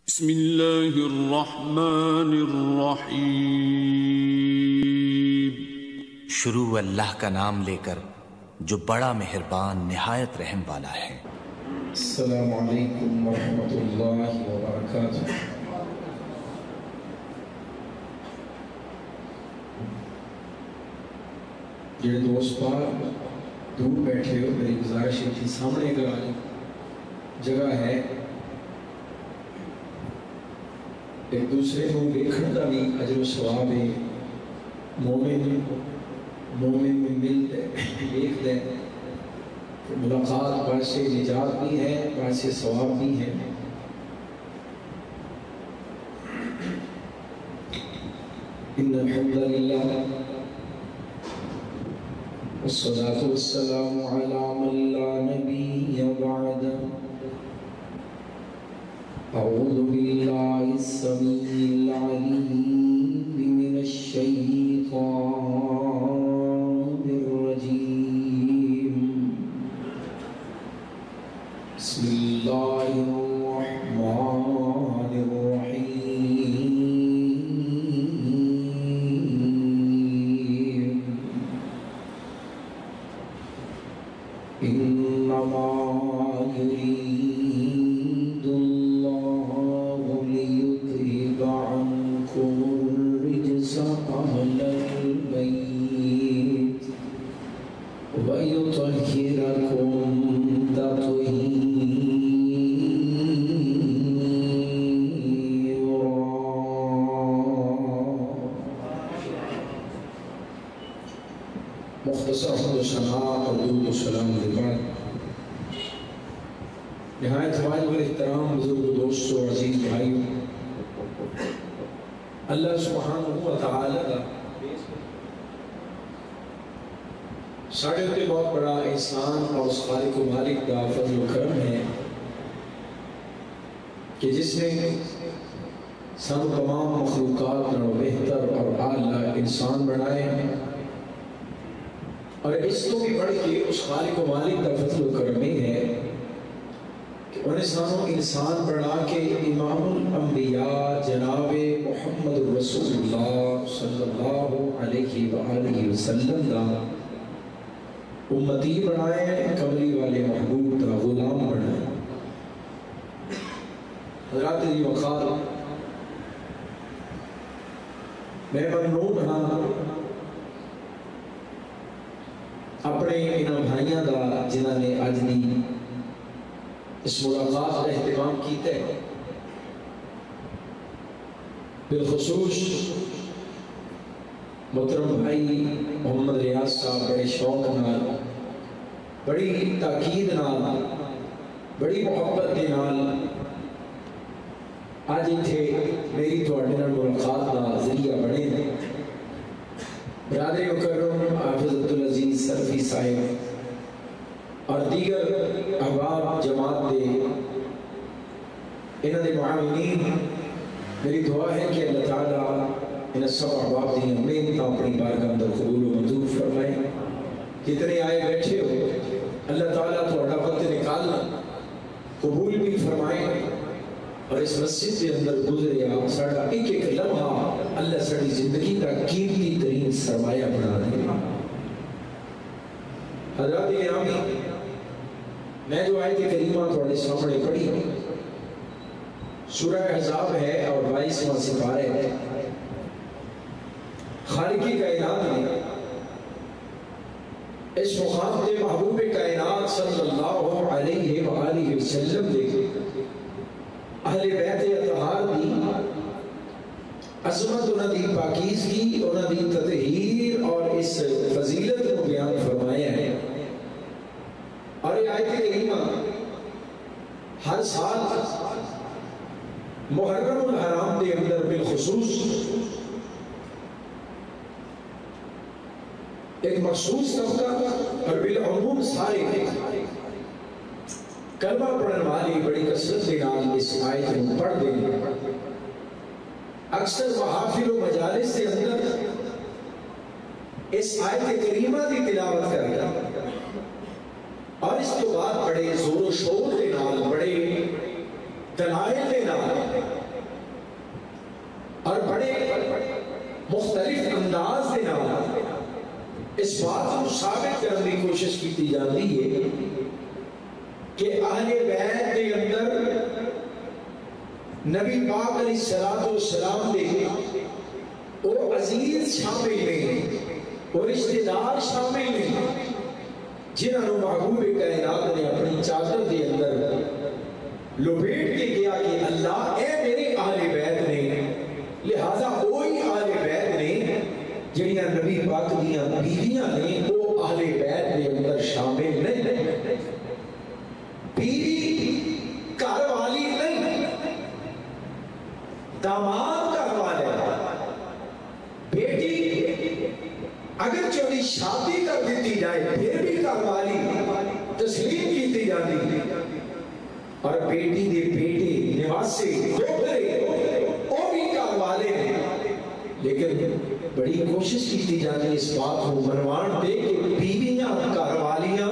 بسم اللہ الرحمن الرحیم۔ شروع اللہ کا نام لے کر جو بڑا مہربان نہایت رحم والا ہے۔ السلام علیکم ورحمۃ اللہ وبرکاتہ۔ جڑے دوست پاک دور بیٹھے ہو، میری گزارش ہے کہ سامنے کا جگہ ہے، ایک دوسرے کو دیکھنے کا بھی اجر و ثواب ہے۔ مومن میں ملتے دیکھ دیں، ملاقات باعث نجات بھی ہے، باعث ثواب بھی ہے۔ ان الحمد للہ والصلاة والسلام على من لا نبي بعده۔ أعوذ بالله السميع العليم من الشيطان الرجيم۔ بسم الله الرحمن الرحيم۔ إنما يريد ليذهب عنكم الرجس أهل البيت ويطهركم تطهيرا۔ مختصر حمد و ثنا اور درود و سلام کے بعد نہایت واجب احترام بزرگ دوستوں عزیز بھائیوں، اللہ سبحانہ و تعالی کا ساڑھے ہوتے بہت بڑا احسان اور اس خالق و مالک کا فضل و کرم ہے کہ جس نے سب تمام مخلوقات میں بہتر اور اعلیٰ انسان بنائے ہیں، اور اس کو بھی بڑھ کے اس خالق و مالک کا فضل و کرم ہے کہ انسان بنا کے امام الانبیاء جناب محمد رسول اللہ صلی اللہ علیہ وآلہ وسلم کا امتی بنائے ہیں، کملی والے محبوب کا غلام بنائے۔ حضرات جی وقار میں ممنون ہاں اپنے انہاں بھائیاں دا جنہاں نے آج دی اس ملاقات کا اہتمام کیتے ہیں، بالخصوص محترم بھائی محمد ریاض صاحب بڑے شوق نال، بڑی تاکید نال، بڑی محبت کے نال آج تھے میری تواڈے نال ملاقات کا ذریعہ بنے ہیں۔ برادر مکرم حافظ عبدالعزیز سلفی صاحب اور دیگر احباب جماعت دے انہاں دے معاونین، میری دعا ہے کہ اللہ تعالیٰ انہاں سب احباب دی محنت اپنی بارگاہ اندر قبول و منظور فرمائے۔ جتنے آئے بیٹھے ہو اللہ تعالیٰ تھوڑا وقت نکالنا قبول بھی فرمائے، اور اس مسجد کے اندر گزریا ساڑھا ایک ایک لمحہ اللہ ساڑھی زندگی کا قیمتی ترین سرمایہ بنا دے۔ حضرات گرامی، میں جو آیت کریمہ تھوڑے سامنے پڑھی سورہ احزاب ہے اور 22واں سپارہ ہے۔ خالقی کائنات نے اس مقام کے محبوب کائنات صلی اللہ علیہ وآلہ وسلم دے اہل بیت اطہار دی عظمت، انہاں دی پاکیزگی، انہاں دی تطہیر اور اس فضیلت کو بیان فرمایا ہے۔ اور یہ آیت کریمہ ہر سال محرم الحرام دے اندر بالخصوص ایک مخصوص طبقہ اور بالعموم سارے کلمہ پڑھن والی بڑی کثرت کے نال اس آیت کو پڑھ دیں۔ اکثر محافل و مجالس کے اندر اس آیت کریمہ کی تلاوت کر گیا، اور اس کے بعد بڑے زور و شور کے نال، بڑے دلائل دے نال اور بڑے مختلف انداز دے نال اس بات کو ثابت کرنے کی کوشش کی جاتی ہے کہ اہل بیت کے اندر نبی پاک علیہ السلام دے وہ عزیز شامل نہیں، وہ رشتہ دار شامل نہیں، جنہوں محبوب کائنات نے اپنی چادر کے اندر لپیٹ کے کیا کہ اللہ اے میرے اہل بیت نے، لہذا وہی اہل بیت نے جنہاں نبی پاک دیاں بیویاں نے وہ اہل بیت کے اندر شامل نہیں۔ بیوی گھر والی نہیں، داماد گھر والا، بیٹی اگر چوری شادی کر دیتی جائے پھر بھی گھر والی تسلیم کی جاتی، اور بیٹی دے بیٹے نواسے دوبرے وہ بھی گھر والے ہیں، لیکن بڑی کوشش کی جاتی اس بات کو منوان دے کہ بیویاں گھر والیاں،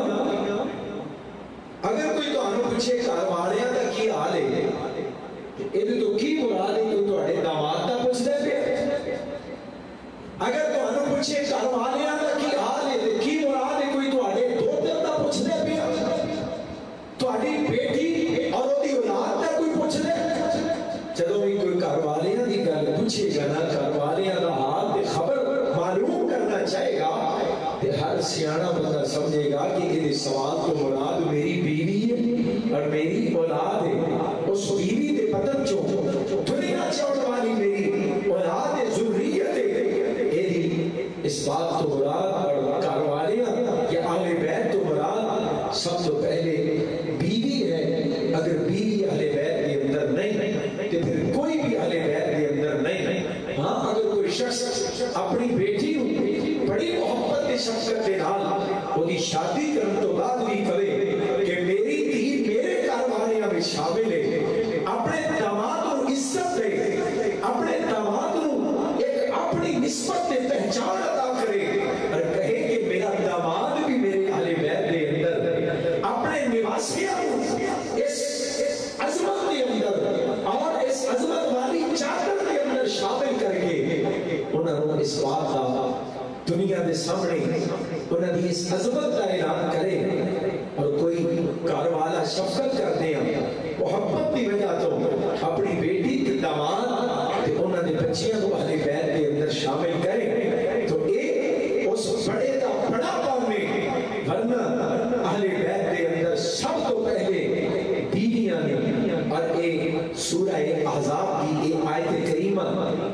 اگر کوئی تو آنو پچھے گھر والیاں دا کی حال ہے یہ تو کی مراد ہے کوئی تو اڑے داماد دا پوچھ دے پہ، اگر تو آنو پچھے گھر والیاں دا کی حال ہے تو کی مراد ہے کوئی تو اڑے دوتر دا پوچھ دے پہ، تو اڑی بیٹی اور وہ دی اولاد دا کوئی پوچھ دے، جدو بھی کوئی گھر والیاں دی گل پوچھے گا نا گھر والیاں دا حال دے خبر معلوم کرنا چاہے گا کہ ہر سیانا بندہ سمجھے گا کہ یہ سوال تو مراد میری بیوی ہے اور میری اولاد ہے، اس بیوی دے بدن چوں دنیا چاہنے والی میری اولاد ہے، ذریت ہے، اس بات تو مراد اور گھر والیاں کہ اہل بیت تو مراد سب تو پہلے بیوی ہے، اگر بیوی اہل بیت کے اندر نہیں تو پھر کوئی بھی اہل بیت کے اندر نہیں۔ ہاں اگر کوئی شخص اپنی بیٹی بڑی محبت کے شفقت کے نال وہ دی شادی کرنے تو بعد بھی کہے کہ میری دھی میرے گھر والیاں میں شامل ہے، اپنے داماد کو عزت دے، اپنے داماد کو ایک اپنی نسبت سے پہچان عطا کرے اور کہے کہ میرا داماد بھی میرے اہل بیت کے اندر اپنے نواسیاں اس عظمت کے اندر اور اس عظمت والی چادر کے اندر شامل کر کے انہوں نے اس بات کا دنیا دے سامنے انہوں نے اس عظمت کا اعلان کرے، اور کوئی گھر والا شفقت کر دے محبت کی وجہ تو اپنی بیٹی کے داماد انہوں نے بچیاں کو اہل بیت کے اندر شامل کرے تو ایک اس بڑے دا بڑا پانے، ورنہ اہل بیت کے اندر سب تو پہلے بیویاں نے۔ اور ایک سورہ احزاب کی ایک آیت کریمہ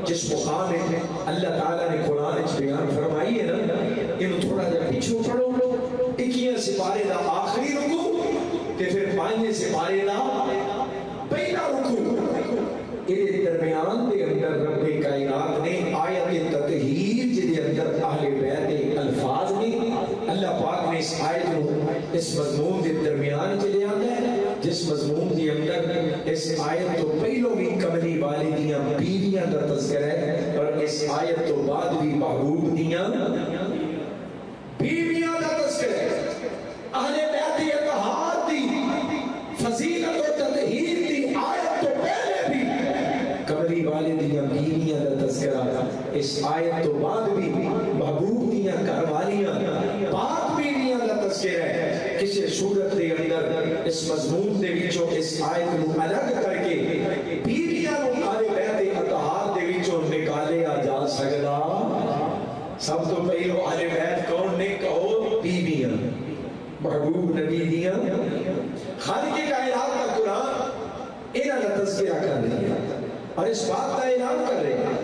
جس مقام ہے اللہ تعالیٰ نے قرآن بیان فرمائی ہے نا، انہوں تھوڑا جا پیچھو پڑھو، 21 سپارے دا آخری رکو تے پھر 5 سپارے دا پہلا رکو، یہ درمیان دے اندر رب کائنات نے آیت تطہیر جدے اندر اہل بیت الفاظ نے اللہ پاک نے اس آیت کو اس مضمون کے درمیان چلے آتا ہے، جس مضمون کے اندر اس آیت تو پہلو بھی کملی والی دیاں بیویاں کا تذکرہ ہے، اور اس آیت تو بعد بھی محبوب دیاں بیویاں کا تذکرہ ہے، اہل بیت اتحاد دی فضیلت و تطہیر دی آیت تو پہلے بھی کملی والی دیاں بیویاں کا تذکرہ، اس آیت تو بعد بھی محبوب دیاں گھر والیاں پاک بیویاں کا تذکرہ ہے۔ کسی صورت دے اندر اس مضمون دے وچوں اس آیت کو الگ کر کے بیویاں کو اہل بیت اتحاد دے وچوں نکالیا جا سکدا؟ سب تو پہلو اہل بیت کون نے؟ کہو بیویاں، محبوب نبی دیاں، خالق کائنات کا قرآن انہاں کا تذکرہ کر رہا ہے اور اس بات کا اعلان کر رہے ہیں،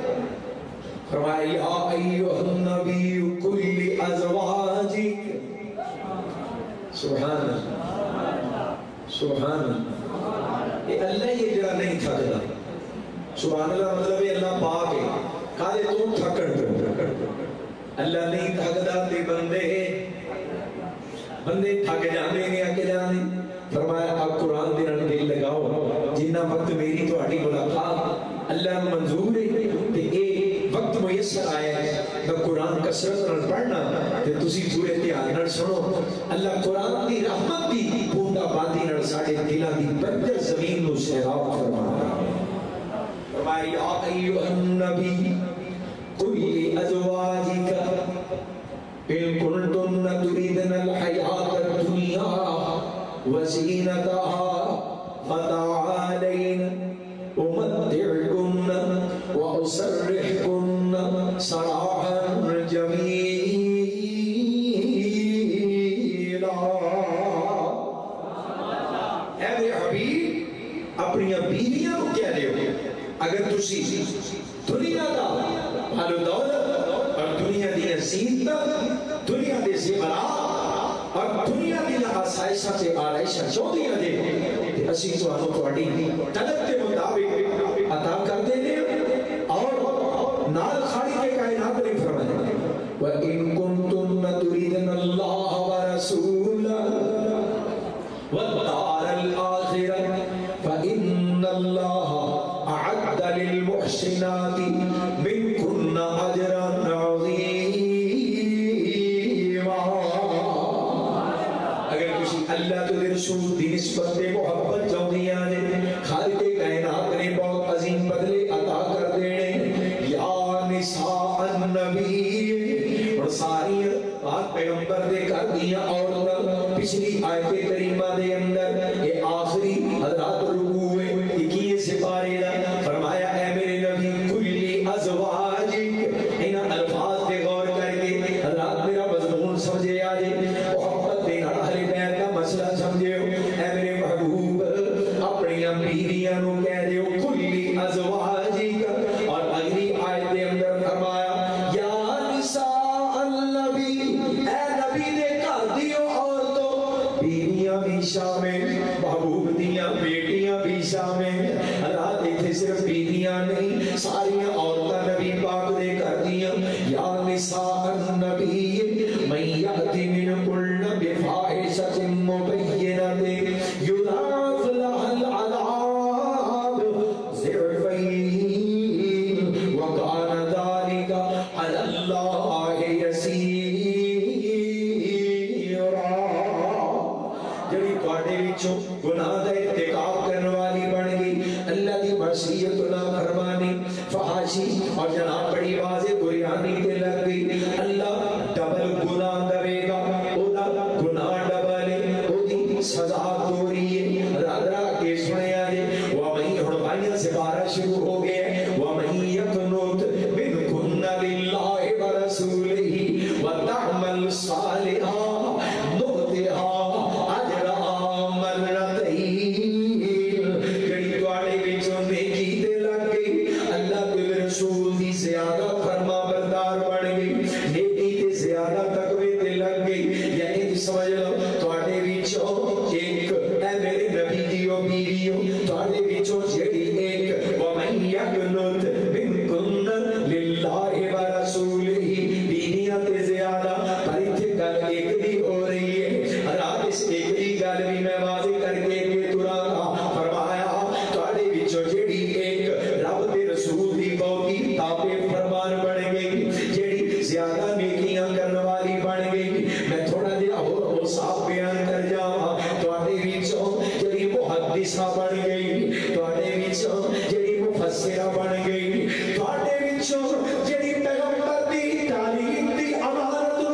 فرمایا یا ایھا النبی کل ازواجک، سبحان اللہ سبحان اللہ، یہ اللہ یہ جرا نہیں تھکتا، سبحان اللہ مطلب ہے اللہ پاک ہے، کالے تم تھکن پہ اللہ نہیں تھکتا تے بندے تھک جانے ہیں اکیلانے۔ فرمایا آپ قرآن دے نال دل لگاؤ، جنہ وقت میری تہاڈی ملاقات اللہ نوں منظور ہے تے اے وقت میسر آیا ہے میں قرآن کثرت نال پڑھنا تے تسی پورے دھیان نال سنو، اللہ قرآن دی رحمت دی بوندا پابندی نال ساڈے دلاں دی بنجر زمین نو سیراب فرمایا فرمایا یا ایھا النبی قل لازواجک ان کنتن تریدن الحیاۃ الدنیا وزینتها فتعالین امتعکن واسرحکن سراحا جمیلا۔ اے میرے حبیب اپنی بیویاں کو کہہ دے اگر تسی دنیا دا مال و دولت اور دنیا دی زینت دنیا دے زیورات اور دنیا دی آسائشاں تے آرائشاں چاہدیاں دے تے اسی تانوں تہاڈی طلب دے مطابق عطا کر دے نے اور نال خالق کائنات نے فرمایا وَإِن كُنتُنَّ تُرِيدْنَ اللَّهَ وَرَسُولَهُ وَالدَّارَ الْآخِرَةَ فَإِنَّ اللَّهَ أَعَدَّ لِلْمُحْسِنَاتِ مِنكُنَّ أَجْرًا عَظِيمًا۔ اگر کسی اللہ تو رسول دی نسبت دے محبت چاہدیاں نے خالق کائنات نے بہت عظیم بدلے عطا کر دینے یا نساء النبی اور ساری پاک پیغمبر دے کر دیا عورتاں پچھلی آیت کریمہ دے اندر یہ آخری حضرات رکوع 21 سپارے دا فرمایا اے میرے نبی کلی ازواجک ان الفاظ پہ غور کر کے حضرات میرا مضمون سمجھے آجے محبت دے اہل بیت کا مسئلہ سمجھے ہو اے میرے محبوب اپنی بیویاں نو کہہ دیو کلی ازواجک اور اگلی آیت دے اندر فرمایا یا نساء النبی اے نبی نے کہا دیو عورتوں بیویاں بھی شامل محبوب دیاں بیٹیاں بھی شامل اللہ دیکھے صرف بیویاں نہیں ساری عورتاں نبی پاک دے کر دیاں یا نساء النبی من یأتی منکن بفاحشۃ مبینۃ یضاعف لها العذاب ضعفین وکان ذلک علی اللہ یسیرا۔ جڑی تواڈے وچوں گناہ دا ارتکاب کرنے والی بن گئی اللہ دی معصیت نہ فرمانی فحاشی اور جناب بڑی واضح بریانی تے لگ گئی اللہ ڈبل گناہ دے گا او دا گناہ ڈبل ہے او دی سزا دوری ہے رادرا کے سنیا جے وَمَن ہڑبائیاں سے بارہ شروع ہو گئے وَمَن يَقْنُتْ مِنْكُنَّ لِلَّهِ وَرَسُولِهِ وَتَعْمَلْ صَالِحًا نُؤْتِهَا أَجْرَهَا مَرَّتَيْنِ۔ جڑی تواڈے وچوں نیکی تے لگ گئی اللہ کے رسول دی زیادہ فرما بردار بن گئی نیکی تے زیادہ تقوی تے لگ گئی یعنی سمجھ لو تواڈے وچوں ایک اے میرے نبی دیو بیویوں تواڈے وچوں جڑی ایک وَمَن يَقْنُتْ مِنْكُنَّ لِلَّهِ وَرَسُولِهِ بیویاں تے زیادہ پر اتنے گل ایک دی ہو رہی ہے رات اس ایک دی گل بھی میں واضح کر کے ترا فرمایا تواڈے وچوں جڑی ایک رب دے رسول دی بہتی تابع فرمان بن گئی جڑی زیادہ نیکیاں کرنے والی بن گئی میں تھوڑا جہا اور صاف بیان کر جاواں تواڈے وچوں جڑی محدثہ بن گئی تواڈے وچوں جڑی مفسرہ بن گئی تواڈے وچوں جڑی پیغمبر دی تعلیم دی امانت نو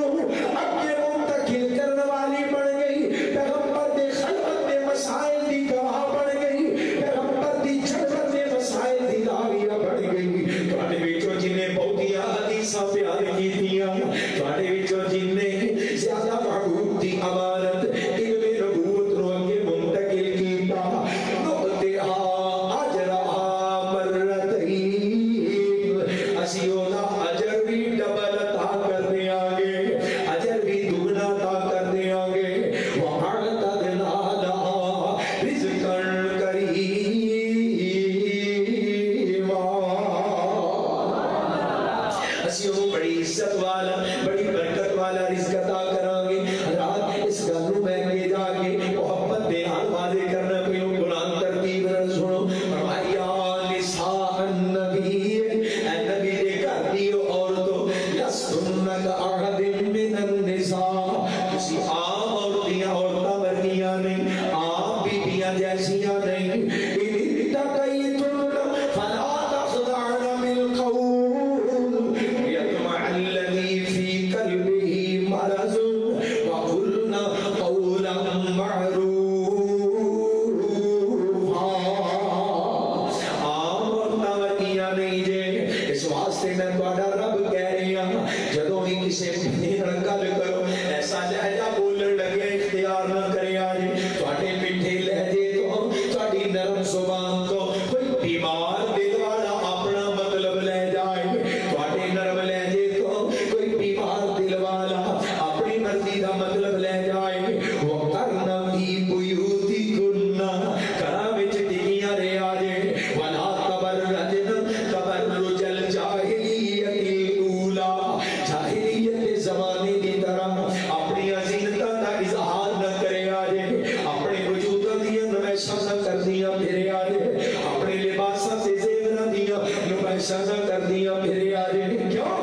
اگے منتقل کرنے والی بن گئی پیغمبر دے خلقت دے مسائل دی گواہ بن گئی پیغمبر دی جنت دے مسائل دی داویہ بن گئی تواڈے وچوں جنہیں بہتیاں حدیثاں بیان کیتیاں تواڈے وچوں جنہیں زیادہ محبوب دی امانت علم نبوت نو اگے منتقل کیتا نؤتھا اجرھا مرتین اسی اودا اجر بھی ڈبل عطا کر دیاں گے اجر بھی دگنا عطا کر دیاں گے وَأَعْتَدْنَا لَهَا رِزْقًا كَرِيمًا۔ اسی وہ بڑی عزت والا بڑی برکت والا رزق عطا کران گے رات اس گل نو میں کے جا کے محبت دے نال واضح کرنا پینو قرآن ترتیب نال سنو فرمایا نساء النبی اے نبی دے گھر دیو عورتوں لستن کأحد من النساء کسی عام عورتیاں عورتاں ورگیاں نہیں فرمائیاں نہیں جے اس واسطے میں تہاڈا رب کہہ رہی ہاں جدوں بھی کسے نال گل کرو ایسا لہجہ بولن لگے اختیار نہ کریا جے تہاڈے میٹھے لہجے تو تہاڈی نرم زبان تو کوئی بیمار دل والا اپنا مطلب لے جائے تہاڈے نرم لہجے تو کوئی بیمار دل والا اپنی مرضی دا مطلب لے جائے وَقَرْنَ فِي بُيُوتِكُنَّ گھراں وچ ٹکیاں رہیا جے وَلَا تَبَرَّجْنَ تَبَرُّجَ الْجَاهِلِيَّةِ الْأُولَى جاہلیت کے زمانے کی طرح اپنی عظیمتاں دا اظہار نہ کریا جے اپنے وجود دیاں نمائشاں نہ کردیاں پھریا جے اپنے لباساں تے زیوراں دیاں نمائشاں نہ کردیاں پھریا جے کیوں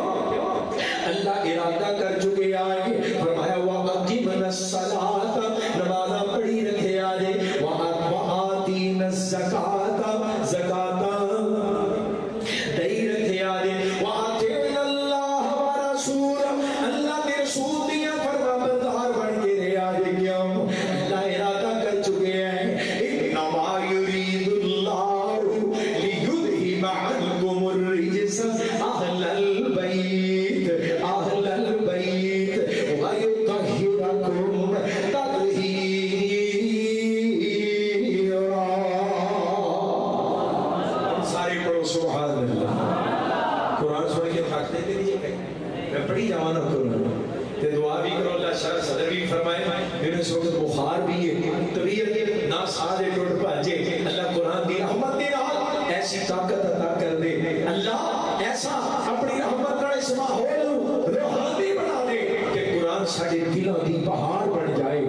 اللہ ارادہ کر چکے آئے فرمایا وَأَقِمْنَ الصَّلَاةَ نمازاں پڑھی رکھے آجے وَآتِينَ الزَّكَاةَ زکاتاں دہی رکھے آجے وَآتِينَ اللَّهَ وَرَسُولَهُ اللہ کے رسول دیا فرما بردار بن کے رہے آجے کیوں اللہ ارادہ کر چکے ہیں اِنَّمَا يُرِيدُ اللَّهُ لِيُذْهِبَ عَنْكُمُ الرِّجْسَ أَهْلَ الْبَيْتِ أَهْلَ الْبَيْتِ وَيُطَهِّرَكُمْ تَطْهِيرًا سارے پڑھو سبحان اللہ قرآن سن کے تھک دیتے نہیں میں پڑھی جانا کروں تے دعا بھی کرو اللہ شرح صدر بھی فرمائے میرے اس وقت بخار بھی ہے طبیعت نہ سارے ٹوٹ پاجے اللہ قرآن دی رحمت دے نال ایسی طاقت عطا کر دے اللہ ایسا اپنی رحمت نال اس ماحول روحانی بنا دے کہ قرآن ساڈے دلوں دی بہار بن جائے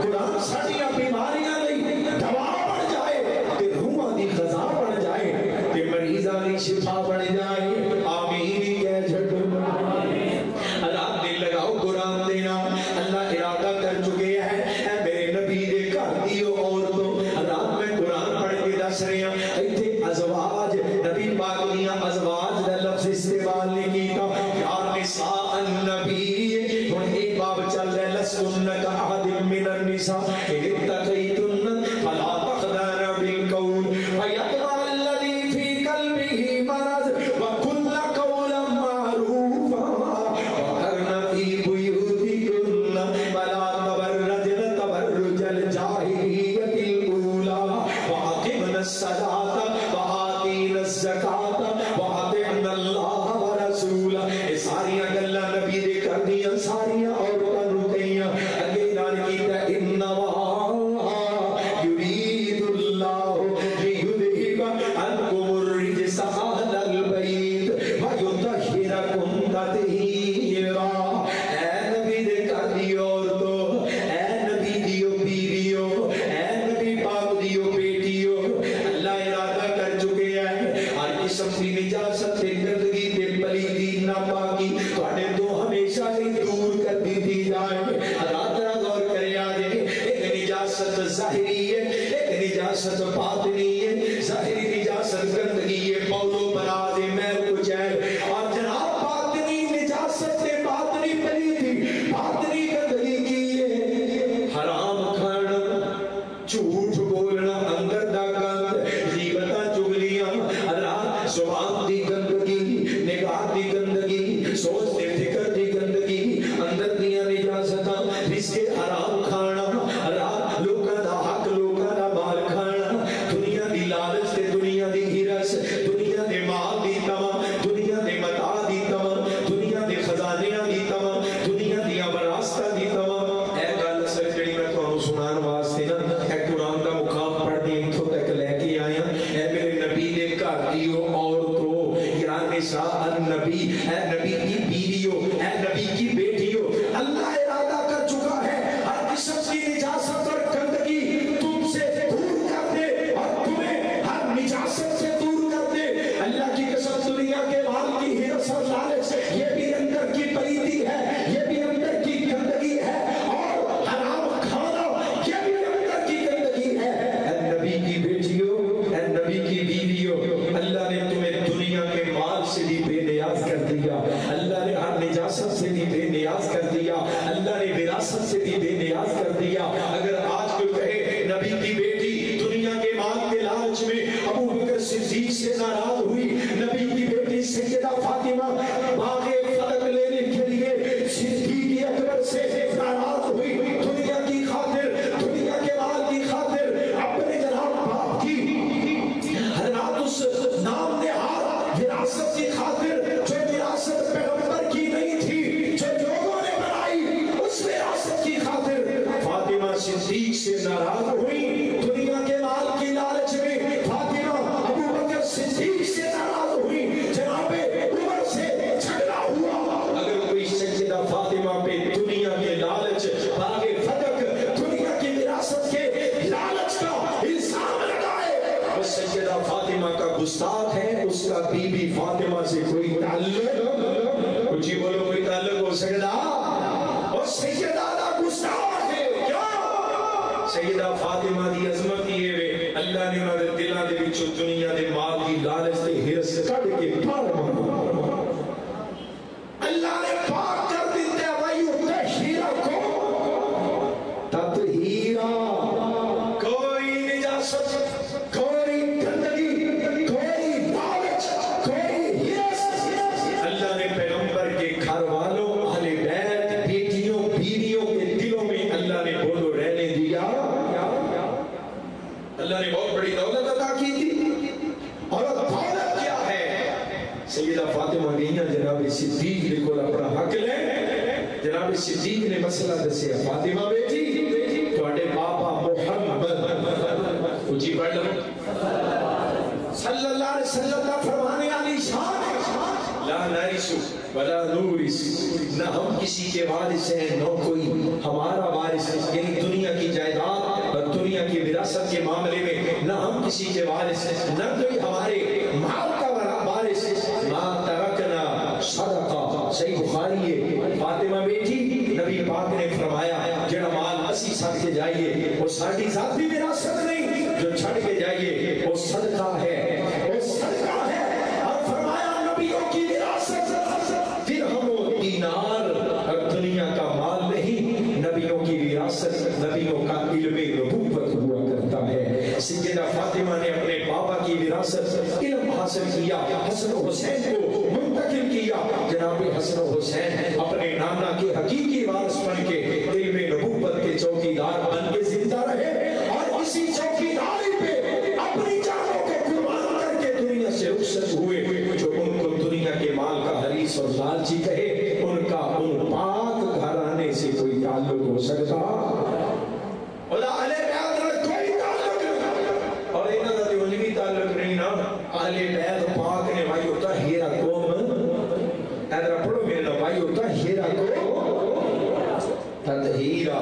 قرآن ساڈی بیماریاں لئی دوا بن جائے تے روحاں دی غذا بن جائے تے مریضاں دی شفا بن جائے آمین کہہ چھڈو اللہ دل لگاؤ قرآن دینا اللہ ارادہ کر چکے ہیں اے میرے نبی دے گھر دیو عورتوں رات میں قرآن پڑھ کے دس رہے ہیں ایتھے ازواج نبی پاک دیاں ازواج دا لفظ استعمال نہیں کیتا یا نساء النبی ہن ایک باب چل رہا ہے لستن کاحد من النساء ان اتقیتن فلا تخضعن بالقول فیطمع الذی فی قلبه مرض وقلن قولا معروفا وقرن فی بیوتکن ولا تبرجن تبرج الجاہلیۃ الاولی واقمن الصلاۃ وآتین الزکاۃ وأطعن اللہ ورسولہ یہ ساریاں گلاں نبی دے کر دیاں ساریاں عورتاں نوں کہیاں اگے نال کیتا انما یرید اللہ لیذہب عنکم الرجس اہل البیت ویطہرکم تطہیرا اے نبی دے کر دی عورتوں اے نبی دیو بیویو اے نبی پاک دیو بیٹیو اللہ ارادہ کر چکے ہیں ہر قسم کی نجاست تے گندگی تے پلیتی ناپاکی تواڈے تو ہمیشہ ہی دور کر دی جائے رات رات غور کرے آجے ایک نجاست ظاہری ہے ایک نجاست باطنی ہے ظاہری نجاست گندگی ہے پولو براز محل کچھ ہے اور جناب باطنی نجاست تے باطنی پلیتی باطنی گندگی کی ہے حرام کھانا جھوٹ بولنا اندر دا گند غیبتاں چگلیاں اللہ زبان دی گندگی نگاہ دی گندگی سوچ تے فکر دی گندگی اندر دیاں نجاستاں رزق حرام کھانا اللہ لوکاں دا حق لوکاں دا مال کھانا دنیا دی لالچ تے دنیا دی ہرس دنیا دے مال دی تمام دنیا دے متاع دی تمام دنیا دے خزانیاں دی تمام دنیا دی وراثتاں دی تمام اے گل اصل جڑی میں تانوں سنان واسطے نا اے قرآن دا مقام پڑھ کے اتھوں تک لے کے آیا اے میرے نبی دے گھر دیو عورتوں یا نساء النبی اے نبی کی بیویوں اے نبی کی بیٹیوں اللہ ارادہ کر چکا ہے ہر قسم کی نجاست اور گندگی تم سے دور کر دے اور تمہیں ہر نجاست سے دور کر دے اللہ کی قسم دنیا کے مال کی ہرس اور لالچ یہ بھی اندر کی پلیتی ہے یہ بھی اندر کی گندگی ہے اور حرام کھانا یہ بھی اندر کی گندگی ہے اے نبی کی بیٹیوں اے نبی کی بیویوں اللہ نے تمہیں دنیا کے مال سے بھی بے نیاز کر دیا اللہ نے ہر نجاست سے بھی بے نیاز کر دیا اللہ نے وراثت سے بھی بے نیاز کر دیا اگر آج کوئی کہے نبی کی بیٹی دنیا کے مال کے لالچ میں ابو بکر صدیق سے ناراض ہوئی نبی سیدہ فاطمہ باغ فتح لینے کے لیے صدیق اکبر سے ناراض ہوئی، دنیا کی خاطر، دنیا کے مال کی خاطر، اپنے جناب باپ کی حضرات اس نام نہاد وراثت کی خاطر، جو وراثت پیغمبر کی نہیں تھی، جو لوگوں نے بنائی، اس وراثت کی خاطر فاطمہ صدیق سے ناراض ہوئی، دنیا کے مال کی لالچ میں فاطمہ ابو بکر صدیق سے ناراض ہوئی، جناب عمر سے جھگڑا ہوا۔ اگر کوئی سیدہ فاطمہ پہ دنیا کے لالچ، باغ فتح، دنیا کی وراثت کے لالچ کا الزام لگائے، وہ سیدہ فاطمہ کا گستاخ ہے، اس کا بی بی فاطمہ سے کوئی تعلق، کچھ ہی بولو کوئی تعلق ہو سکتا، اور سیدہ کا گستاخ ہے۔ کیا سیدہ فاطمہ دی عظمت یہ ہے، اللہ نے انہاں دے دلاں دے وچوں دنیا دے مال دی لالچ تے ہرس کڈ کے باہر مارا، اللہ نے پاک کر دیتا وَيُ تَحِيرَكُمْ تَطْهِيرًا، کوئی نجاست، کوئی گندگی، کوئی لالچ، کوئی ہرس اللہ نے پیغمبر کے گھر والوں، اہل بیت، بیٹیوں، بیویوں کے دلوں میں اللہ نے بولو رہنے دیا۔ اللہ نے بہت بڑی دولت عطا کی تھی، اور دولت کیا ہے؟ سیدہ فاطمہ گئیاں جناب صدیق نے کو اپنا حق لے، جناب صدیق نے مسئلہ دسیا، فاطمہ بیٹی تواڈے پاپا محمد اونچی پڑھ لو صلی اللہ علیہ وسلم کا فرمانے والی شان ہے، لا نرث ولا نورث، نہ ہم کسی کے وارث ہیں، نہ کوئی ہمارا وارث، یعنی دنیا کی جائیداد اور دنیا کی وراثت کے معاملے میں نہ ہم کسی کے وارث ہیں، نہ کوئی ہمارے مال کا وارث، ما ترکنا صدقہ، صحیح بخاری ہے۔ فاطمہ بیٹی نبی پاک نے فرمایا جڑا مال اسی چھڑ کے جائیے وہ ساری ذاتی وراثت نہیں، جو چھڑ کے جائیے وہ صدقہ ہے، وہ صدقہ ہے۔ اور فرمایا نبیوں کی وراثت درہم و دینار اور دنیا کا مال نہیں، نبیوں کی وراثت، نبیوں کا علم نبوت ہوا کرتا ہے۔ سیدہ فاطمہ نے اپنے بابا کی وراثت علم حاصل کیا، حسن و حسین کو منتقل کیا، جناب حسن و حسین اپنے نانا کے حقیقی وارث بن کے علم نبوت کے چوکیدار بن کے زندہ رہے، اور اسی چوکیداری پہ اپنی جانوں کو قربان کر کے دنیا سے رخصت ہوئے۔ جو ان کو دنیا کے مال کا حریص اور لالچی کہے، ان کا ان پاک گھرانے سے کوئی تعلق ہو سکتا، اور اہل بیت میں کوئی تعلق نہیں، اور انہاں دا علمی تعلق نہیں نا، اہل بیت پاک نے بھائی ہوتا ہیرا قوم، ادھر پڑھو میرے نا بھائی ہوتا ہیرا قوم تطہیرا،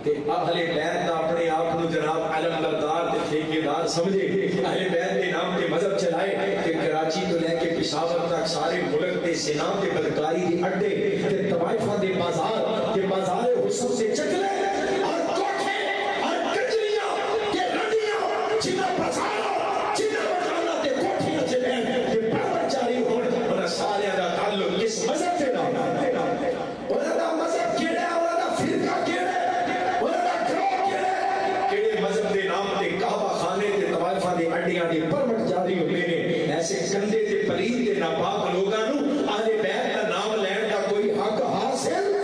کہ اہل بیت دا اپنے آپ کو جناب علمبردار تے ٹھیکیدار سمجھے، اہل بیت کے نام تے مذہب چلائے، کہ کراچی تو لے کے پشاور تک سارے ملک تے سنا تے بدکاری دی اڈے تے طوائفاں دے بازار تے بازار حسن سے چکلے اور کوٹھے اور کچریاں تے رنڈیاں جنہ بازار جنہ مکانہ تے کوٹھیاں سے بین تے پرور جاری ہون، انہاں سارے دا تعلق کس مذہب سے نہ، انہاں دا مذہب کیڑا ہے، انہاں دا فرقہ کیڑا ہے، انہاں دا گروہ کیڑا ہے، کیڑے مذہب دے نام تے کعبہ خانے تے طوائفاں دے اڈیاں دے پرور جاری ہوندے نے، ایسے گندے تے پلید تے ناپاک لوگاں نوں اہل بیت دا نام لین دا کوئی حق حاصل،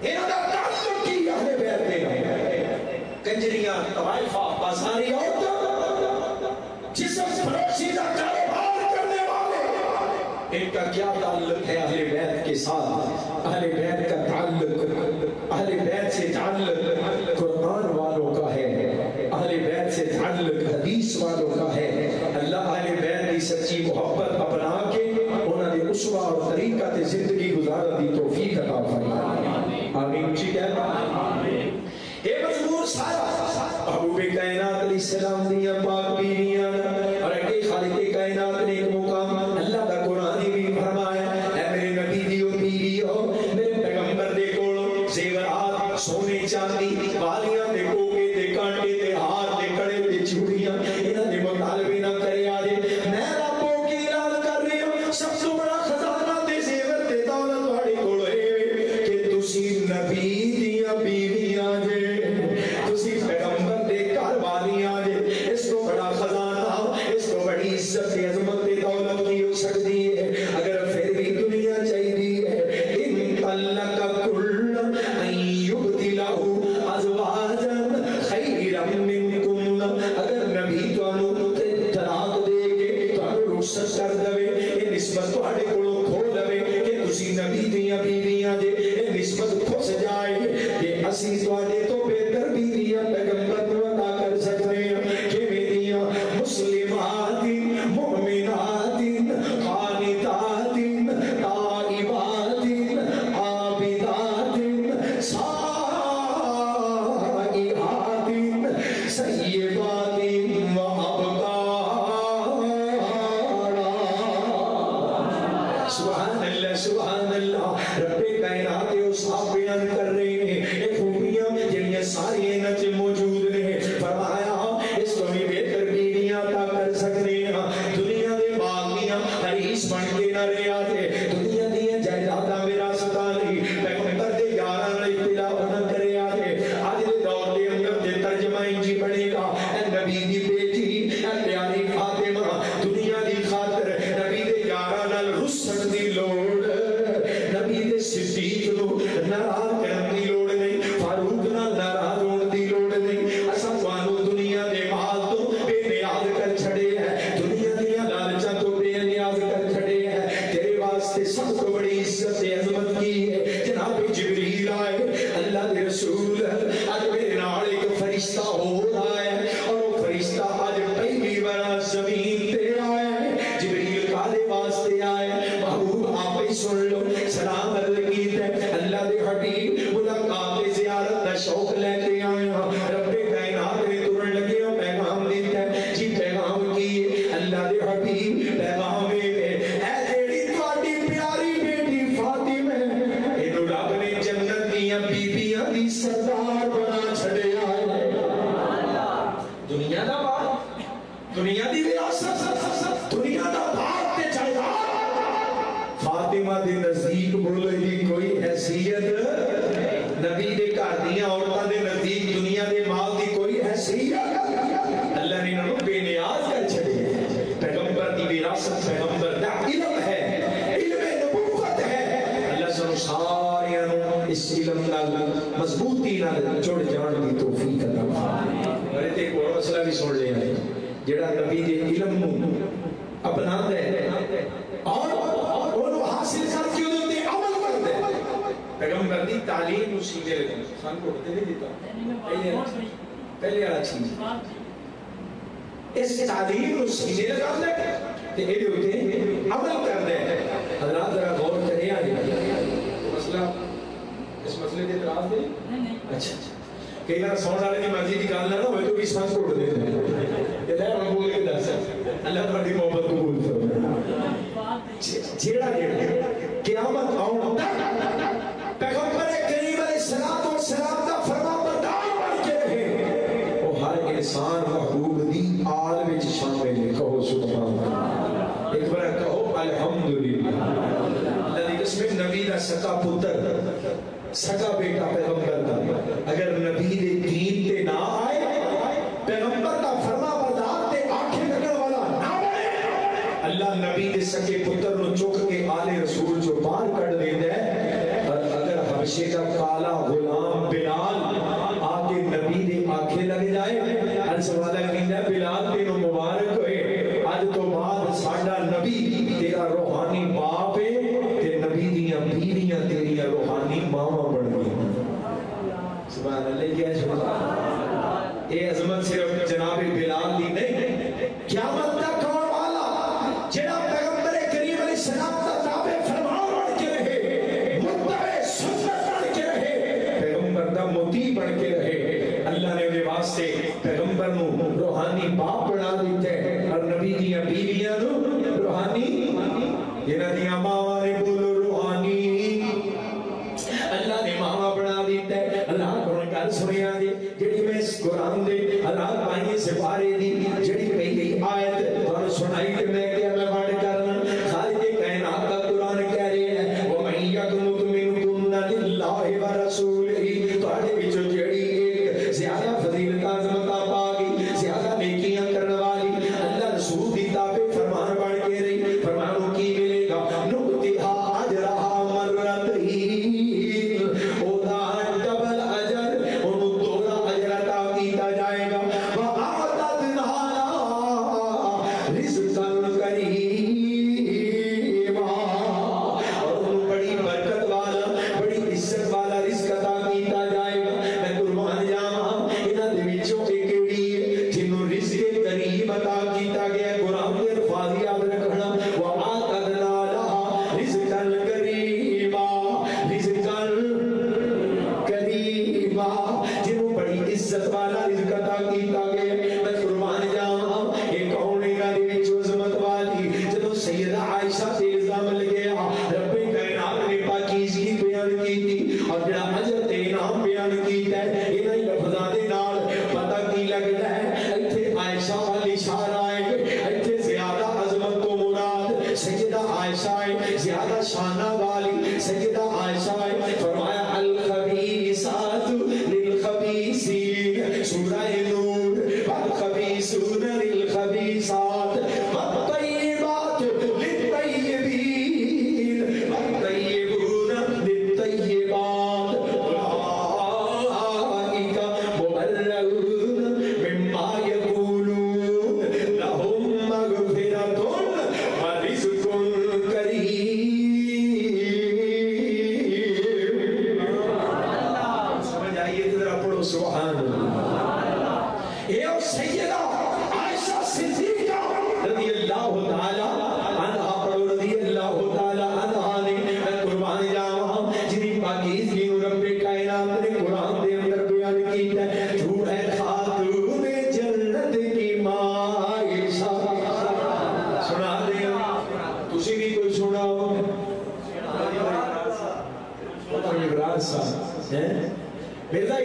انہاں دا تعلق کی اہل بیت دے نام، کنجریاں طوائفہ بازاری عورتیں، جسم فروشی دا کاروبار کرنے والے، ان کا کیا تعلق ہے اہل بیت کے ساتھ؟ اہل بیت کا تعلق، اہل بیت سے تعلق قرآن والوں کا ہے، اہل بیت سے تعلق حدیث والوں کا ہے۔ اللہ اہل بیت کی سچی محبت اپنا کے انہوں نے اسوہ اور طریقہ تے زندگی گزارا دی توفیق عطا فرمائے، آمین۔ اونچی کہنا اے مضمون سارا محبوب کائنات علیہ السلام دیاں پاک بیویاں، اور اگے خالق کائنات نے ایک مقام اللہ دا قرآن بھی فرمایا، اے میرے نبی دیو بیویو، میرے پیغمبر دے کولوں زیورات سونے چاندی والیاں دے کوکے دے کانٹے دے ہار دے کڑے دے چوڑیاں انہاں دے مطالبے نہ کرے آدے، میں ربوں کی اعلان کر رہی ہوں سب تو بڑا خزانہ تے زیور تے دولت واڑے کول ہے کہ تسی نبی دیاں بیویاں جے، تسی پیغمبر دے گھر والیاں جے، اس کو بڑا خزانہ، اس کو بڑی عزت عظمت تے دولت کی ہو سکتی رخصت کر دے یہ نسبت تواڈے کولوں کھو لوے کہ تسی نبی دیاں بیویاں جے یہ نسبت کھس جائے کہ اسی تواڈے تو بہتر بیویاں پیغمبر نوں عطا کر سکدے ہاں کیویں دیاں مسلمات مؤمنات قانتات تائبات عابدات سائحات سیبات سبحان اللہ رب کائنات اس آپ بیان کر رہے ہیں یہ خوبیاں جنہیں ساری انچ موجود ہیں فرمایا اس کو بھی بہتر بیویاں عطا کر سکتے ہیں دنیا دے باغیاں حریص بن کے نہ رہے آتے دنیا دیا جائیداداں وراثتاں نہیں پیغمبر دے یاراں نال اختلاف نہ کرے آتے آج دے دور دے اندر دے ترجمہ انجی بنے گا اے نبی دی بیٹی اے پیاری فاطمہ دنیا دی خاطر نبی دے یاراں نال رسن دی لوڑ نبی دے صدیق نو ناراض کرن دی لوڑ نہیں فاروق نال ناراض ہون دی لوڑ نہیں اساں تانوں دنیا دے مال تو بے نیاز کر چھڑے ہیں دنیا دیاں لالچاں تو بے نیاز کر چھڑے ہیں تیرے واسطے سب تو بڑی عزت عظمت کی ہے جناب جبریل آئے اللہ دے رسول اج میرے نال ایک فرشتہ ہو رہا ہے اور وہ فرشتہ اج پہلی بار زمین تے آیا ہے جبریل کالے واسطے آیا محبوب آپ ہی سن لو سلام عرض کیتا ہے اللہ دے حبیب ملاقات زیارت دا شوق لے کے آیا رب کائنات نے ترن لگے پیغام دیتا ہے جی پیغام کی اللہ دے حبیب پیغام اے جیڑی تواڈی پیاری بیٹی فاطمہ اینو رب نے جنت دیاں بیبییاں دی سردار بنا چھڑیا ہے دنیا دا باغ دنیا دی وراثت دنیا دا باغ تے جائیداد فاطمہ دے نزدیک بولے دی کوئی حیثیت نبی دے گھر دیاں عورتاں دے نزدیک دنیا دے مال دی کوئی حیثیت اللہ نے انہوں بے نیاز کر چھڑے پیغمبر دی وراثت پیغمبر دا علم ہے علم نبوت ہے اللہ سن ساریاں اس علم نال مضبوطی نال جڑ جان دی توفیق عطا فرمائے اور ایک اور مسئلہ بھی سن لیا ہے جڑا نبی دے علم نو اپنا دے اور انہوں حاصل کر کے انہوں نے عمل کر دے پیغمبر دی تعلیم اسی میں لگے سان کو ہوتے نہیں دیتا پہلے والا چیز اس تعلیم اسی میں لگا دے کہ یہ ہوتے عمل کر دے حضرات ذرا غور کریں آئے مسئلہ اس مسئلے کے اعتراض دے اچھا کئی بار سون والے کی مرضی کی گل نہ ہوئے تو بھی سان کو اٹھ دے کہ لے ہم بول کے دس اللہ تمہاری محبت قبول فرمائے جیڑا قیامت آؤں پیغمبر کریم علیہ السلام دا فرما بردار بن کے رہے وہ ہر انسان محبوب دی آل وچ شامل ہے کہو سبحان اللہ ایک بار کہو الحمدللہ اللہ دی قسم نبی دا سکا پتر سکا بیٹا پیغمبر دا اگر نبی دے دین تے نہ آئے پیغمبر دا فرما بردار تے آنکھیں لگن والا نہ بنے اللہ نبی دے سکے پتر نو چک کے آل رسول جو باہر کر دے دے اور اگر حبشے کا کالا غلام بلال آکے نبی دے آنکھیں لگ جائے ہر سوالہ کہنا ہے بلال تینوں مبارک ہوئے آج تو بعد ساڑھا نبی تیرا روحانی باپ ہے کہ نبی دیاں بیویاں تیریاں روحانی ماما بڑھ گئی سبحان اللہ کیا سبحان اے عظمت صرف جناب بلال دی نہیں قیامت تک کون والا جناب پیغمبر کریم علیہ السلام کا تابع فرمان بن کے رہے متبع سنت بن کے رہے پیغمبر دا مطیع بن کے رہے اللہ نے انہیں واسطے پیغمبر نو روحانی باپ بنا دیتے اور نبی دیاں بیویاں نو روحانی جنہ دیاں ماں نے بولو روحانی اللہ نے ماما بنا دیتا ہے اللہ قرآن کال سنیا دی جڑی میں اس قرآن دے اللہ پائیں سپارے دی جڑی پہلی آیت اور سنائی تے میں کیا میں بڑھ کرنا خالق کائنات کا قرآن کہہ رہے ہیں وَمَن يَقْنُتْ مِنْكُنَّ لِلَّهِ وَرَسُولِهِ تواڈے وچوں جڑی ایک زیادہ فضیلت عظمت پا گئی زیادہ نیکیاں کرنے والی اللہ رسول دی تابع فرمان بن کے رہی فرمانوں کی ملے گا نُؤْتِهَا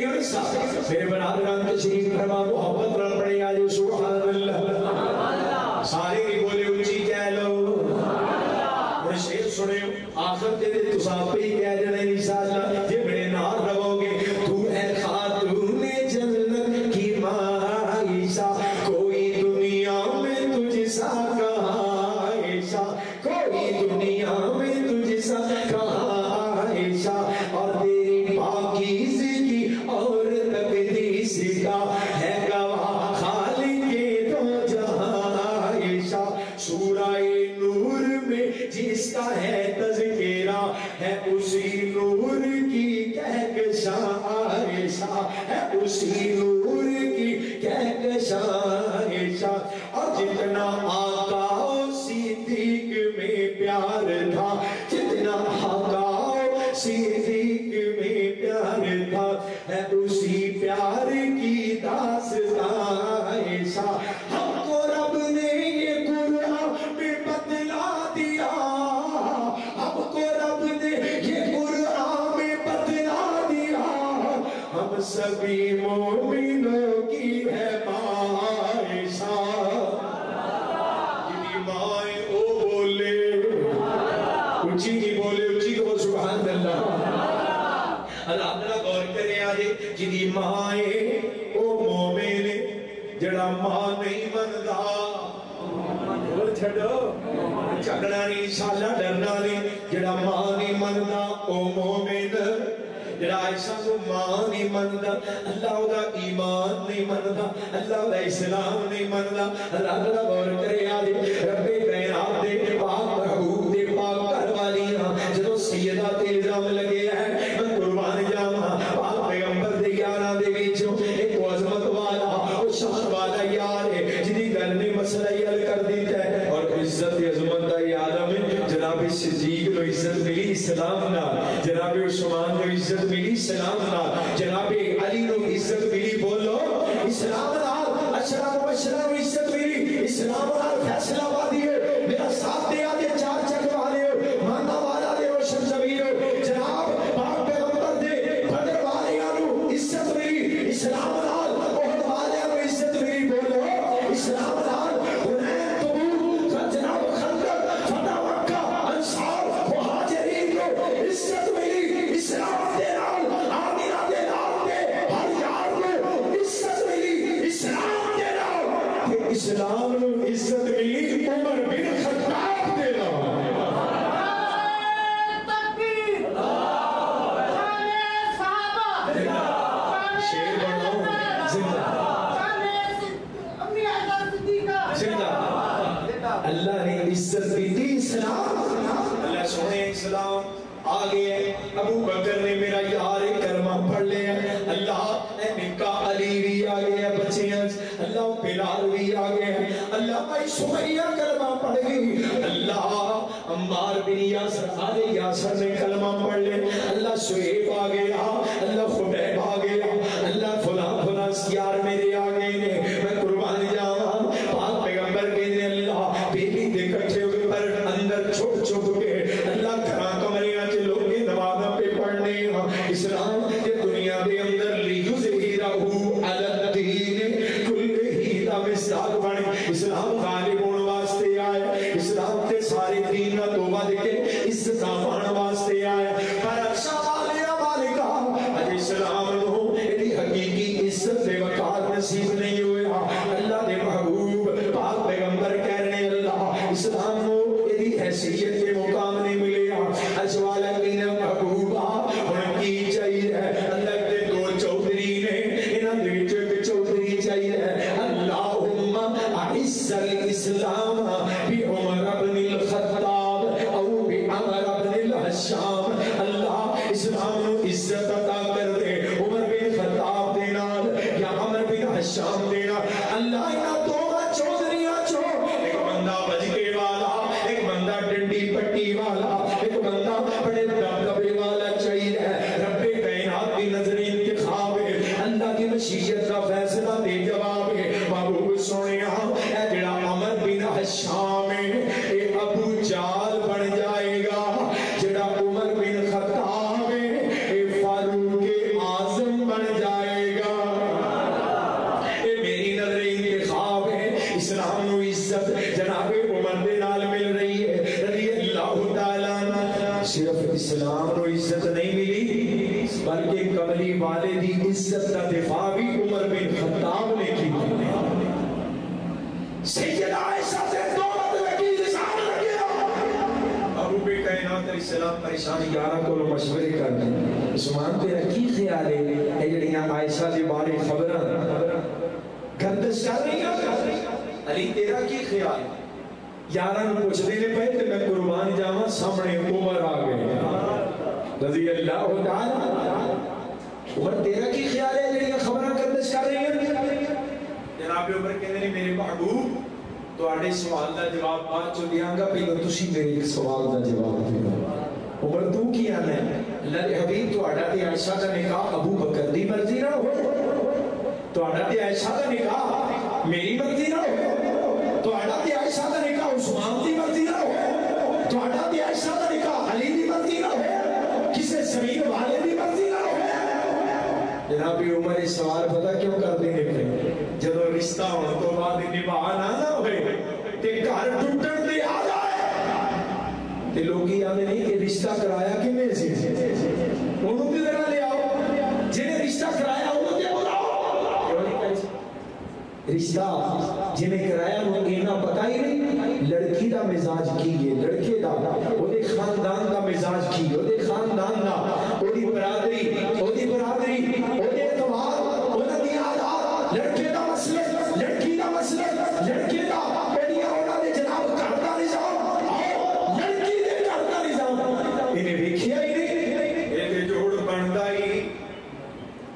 میرے برادران تشریف فرما محبت نال پڑھے آج سبحان اللہ سارے کی بولے اونچی کہہ لو اور شیر سنے آخر کے دے تو صاحب پہ ہی کہہ جانے انشاءاللہ یہ بڑے نار رہو گے تو اے خاتون جنت کی مائشہ کوئی دنیا میں تجھ سا کہاں عائشہ کوئی دنیا میں تجھ سا کہاں عائشہ اور تیری پاکیزگی اور تقدیس کا ہے گواہ خالق کے دو جہاں عائشہ سورہ نور میں جس کا ہے تذکرہ ہے اسی نور کی کہکشاں عائشہ ہے اسی نور کی کہکشاں عائشہ اور جتنا آقا صدیق میں پیار تھا جتنا آقا صدیق میں پیار تھا ہے اسی پیار کی داستان عائشہ ہم کو رب نے یہ قرآن میں بتلا دیا ہم کو رب نے یہ قرآن میں بتلا دیا ہم سبھی مومنوں کی ہے عائشہ جنی مائیں او بولے اونچی کی بولے اونچی کو سبحان اللہ اللہ اپنا غور کرے آجے جنی مائیں او مومن جڑا ماں نہیں مندا بول چھڑو جھگڑا نہیں انشاءاللہ ڈرنا نہیں جڑا ماں نہیں مندا او مومن جڑا عائشہ کو ماں نہیں مندا اللہ دا ایمان نہیں مندا اللہ دا اسلام نہیں مندا اللہ دا غور کرے آجے رب کائنات دے پاک محبوب دے پاک گھر والیاں جدو سیدہ تے الزام لگے ہیں میں قربان جاواں پاک پیغمبر دے یاراں دے وچوں ایک عظمت والا او شان والا یار ہے جدی گل نے مسئلہ حل کر دیتا ہے اور عزت عظمت دا عالم جناب صدیق نو عزت ملی اسلام نال جناب عثمان نو عزت ملی اسلام نال جناب علی نو عزت ملی بولو اسلام نال اشرف بشرا نو عزت ملی اسلام نال فیصلہ وادی ہے میرا ساتھ دے آدے چار چک والے ہو مانا والا دے روشن ضمیر ہو جناب پاک پیغمبر دے بدر والیاں نو عزت ملی اسلام نال احد والیاں نو عزت ملی بولو اسلام نال حنین تبوک جناب خندق فتح مکہ انصار مہاجرین کو عزت ملی اسلام دے نال آمینہ دے نال دے ہر یار کو عزت ملی اسلام دے نال اسلام نو عزت ملی عمر بن خطاب دے نال شیر بنو زندہ اللہ نے عزت دی تھی اسلام اللہ سونے اسلام آگے ابو بکر نے میرا یار کرمہ پڑھ لے اللہ اے نکا علی بھی آگے ہے بچیاں اللہ بلال بھی آگے ہے اللہ بھائی سمیہ کلمہ پڑھ گئی اللہ عمار بن یاسر آگے یاسر نے کلمہ پڑھ لے اللہ شعیب آگے اللہ خبیب آگے اللہ فلاں فلاں یار میرے آگے نے میں قربان جاواں پاک پیغمبر کے نے اللہ بیبی دے کٹھے ہوئے پر اندر چھپ چھپ کے اللہ گھراں کمریاں چ لوگ نمازاں پہ پڑھنے اسلام کے دنیا دے اندر لیظہرہ علی الدین کلہ دا مصداق بنے اسلام غالب ہونے واسطے آئے اسلام تے سارے دین نہ توبہ دے کے عزت پانے واسطے آئے پر اچھا مالکا اج اسلام نو ایدی حقیقی عزت دے وقار نصیب نہیں ہوئے اللہ دے محبوب پاک پیغمبر کہہ رہے اللہ اسلام نو ایدی حیثیت کے مقام نہیں ملے اجوالا کہنے محبوبہ ان کی چاہیے اللہ کے دو چودھری نے انہاں دے وچ ایک چودھری چاہیے اللہم اعز الاسلام بعمر بن الخطاب او بعمر بن الحشام اللہ اسلام نو عزت عطا کر دے عمر بن خطاب دے نال یا عمر بن حشام دے نال اللہ انہاں دونوں چودھریاں چو ایک بندہ بجکے والا ایک بندہ ڈنڈی پٹی والا ایک بندہ بڑے دبدبے والا چاہیے رب کائنات کی نظر انتخاب ہے اللہ کی مشیت کا فیصلہ دے جواب ہے محبوب سونیا اے جڑا عمر بن حشام ہے اے ابو جال بن جائے گا جڑا عمر بن خطاب ہے اے فاروق اعظم بن جائے والے دی عزت کا دفاع بھی عمر بن خطاب نے کی. سیدنا عائشہ سے دو مرتبہ کی لسان لگے ابو بے کائنات علیہ السلام پریشان یارہ کو مشورے کر دیں. عثمان تیرا کی خیال ہے اے جڑیاں عائشہ دے بارے خبراں گردش کر رہی ہیں؟ علی تیرا کی خیال؟ یارہ نو پوچھ دے نے پہ تے میں قربان جاواں سامنے عمر آ گئے رضی اللہ تعالی. عمر تیرا کی خیال ہے جڑیاں خبراں گردش کر رہی ہیں؟ جناب عمر کہتے ہیں میرے محبوب تواڈے سوال دا جواب بعد چ دیاں گا، پہلے تسی میرے ایک سوال دا جواب دیو. عمر تو کی آنا ہے؟ اللہ دے حبیب تواڈا تے عائشہ دا نکاح ابو بکر دی مرضی نہ ہو، تواڈا تے عائشہ دا نکاح میری مرضی نہ ہو، تواڈا تے عائشہ دا نکاح عثمان دی مرضی نہ ہو، تواڈا تے عائشہ دا نکاح علی دی مرضی نہ ہو، کسے زمین والے دی مرضی نہ ہو. جناب عمر اس سوال پتہ کیوں کر دینے پہ؟ جدو رشتہ ہونے تو بعد نبھا نہ ہوئے تے گھر ٹوٹن دے آ جائے تے لوگی آنے نہیں کہ رشتہ کرایا کنے سے انہوں تے ذرا لے آؤ، جنہیں رشتہ کرایا انہوں تے بلاؤ. رشتہ جنہیں کرایا انہوں اینا پتہ ہی نہیں لڑکی دا مزاج کی ہے، لڑکے دا وہ دے خاندان دا مزاج کی، وہ دے خاندان دا وہ دی برادری وہ دے اعتبار وہ دی عادات، لڑکے دا مسلک لڑکی دا مسلک لڑکے دا پیڑیاں ہونا دے جناب گھر دا نظام لڑکی دے گھر دا نظام انہیں ویکھیا ہی نہیں. اے تے جوڑ بندا ہی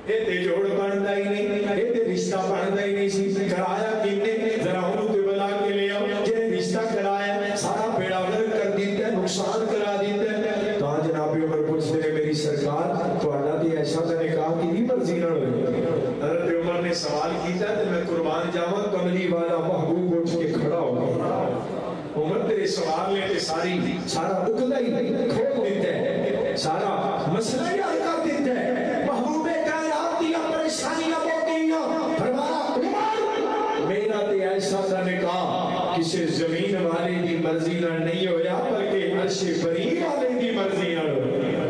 اے تے جوڑ بندا ہی نہیں، اے تے رشتہ بندا ہی نہیں سی. کرایا کنے ذرا انہوں تے بلا کے لے آؤ جنہیں رشتہ کرایا سارا بیڑا غرق کر دیتا ہے، نقصان کرا دیتا ہے. تو جناب عمر پوچھتے ہیں میری سرکار تواڈا تے ایسا تے نکاح کی نہیں مرضی نہ ہوئی؟ حضرت عمر نے سوال کیتا تے میں قربان جاواں کملی والا محبوب اٹھ کے کھڑا ہو گیا. عمر تیرے سوال نے تے سارا عقدہ ہی کھول دیتا ہے، سارا مسئلہ ہی حل کر دیتا ہے. محبوب کائنات دی پریشانیاں موقعیاں فرمایا عمر میرا تے ایسا تے نکاح کسی زمین والے دی مرضی نہ نہیں ہویا بلکہ عرش بری والے دی مرضی نہ ہویا،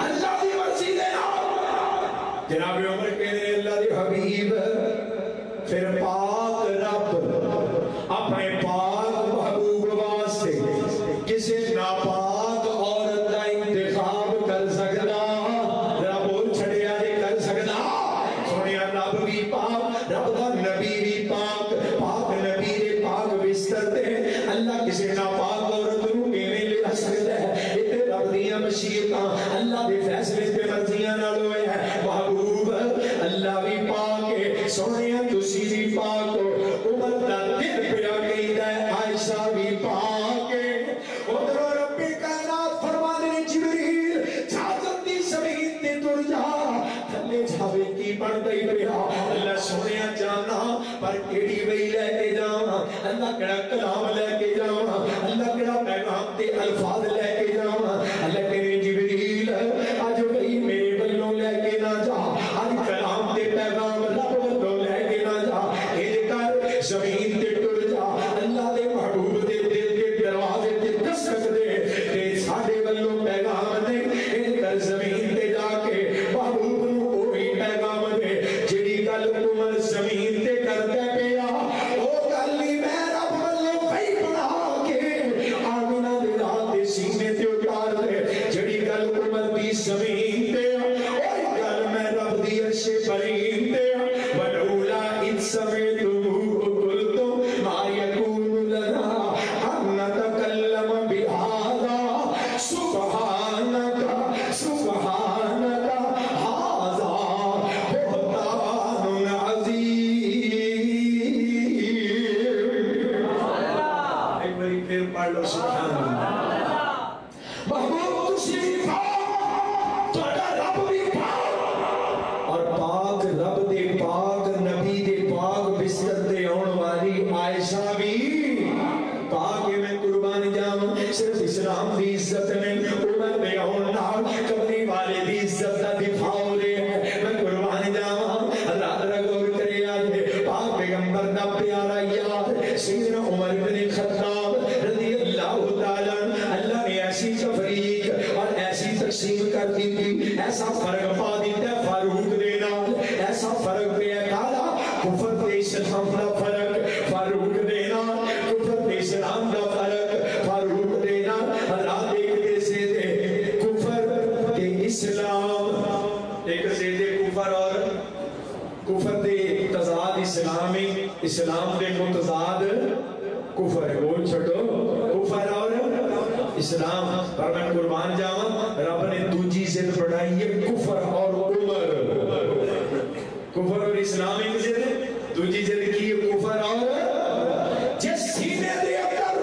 اللہ دی مرضی دے نال. جناب عمر کہتے ہیں اللہ دے حبیب پھر پاک رب اپنے پاک محبوب واسطے کسی ناپاک عورت کا انتخاب کر سکتا؟ رب چھڑیا نہیں کر سکتا. سنیا رب بھی پاک، رب کا نبی بھی پاک، پاک نبی دے پاک بستر تے اللہ کسی ناپاک عورت نو کیویں لے سکتا ہے؟ اے تے رب دیاں مشیتاں اللہ دے فیصلے تے مرضیاں نال ہوئے ہیں. محبوب اللہ بھی پاک ہے، سونیا تسی بھی پاک ہو. عمر دا دل پیا کہندا ہے عائشہ بھی پاک ہے. ادھر رب کائنات فرمانے نے جبریل جا جلدی زمین تے تر جا تھلے جاوے کی بندا ہی پیا. اللہ سونیا جانا پر کیڑی وہی لے کے جاواں، اللہ کیڑا کلام لے کے جاواں، اللہ کیڑا پیغام تے الفاظ لے کے جاواں. اللہ کہے جبریل اج وہی میرے ولوں لے کے نہ جا، اج کلام تے پیغام رب ولوں لے کے نہ جا، اے کر زمین تے ٹر جا، اللہ دے محبوب دے دل کے دروازے تے دستک دے تے ساڈے ولوں پیغام دے. اے کر زمین تے جا کے محبوب نو وہی پیغام دے جڑی گل عمر زمین تے کردا پیا او گل ہی میں رب ولوں پئی بنا کے آمینہ دے رات دے سینے تے اتار دے. جڑی گل عمر دی زمین تے اوہی گل میں رب دی عرش برین تے. ولولا اذ سمعتموہ قلتم ما یکون لنا ان نتکلم بہذا سبحانک سبحانک ھذا بہتان عظیم. ایک باری پھر پڑھ لو سبحان اللہ. محبوب تسی بھی پاک، تہاڈا رب بھی پاک، اور پاک رب دے پاک نبی دے پاک بستر تے آن والی عائشہ بھی پاک. میں قربان جاواں صرف اسلام دی عزت نہیں، عمر دے آن نال کملی والے دی عزت دا دفاع ہو رہا ہے. میں قربان جاواں اللہ ذرا غور کرے آج پاک پیغمبر دا پیارا یار سیدنا عمر بن خطاب رضی اللہ تعالی. اللہ نے ایسی تفریق اور ایسی تقسیم کر دی تھی، ایسا ایسا فرق پا دیتا ہے فاروق دے نال ایسا فرق پیا کالا کفر تے اسلام دا فرق فاروق دے نال کفر تے اسلام دا فرق فاروق دے نال حضرات ایک سے دے کفر تے اسلام ایک سے دے کفر اور کفر دے تضاد اسلامی اسلام دے متضاد کفر ہے بول چھٹو کفر اور اسلام پر میں قربان جاؤں رب نے دوجی ضد بڑھائی ہے کفر اور عمر کفر اور اسلام ایک ضد ہے دوجی ضد کی ہے کفر اور جس سینے دے اندر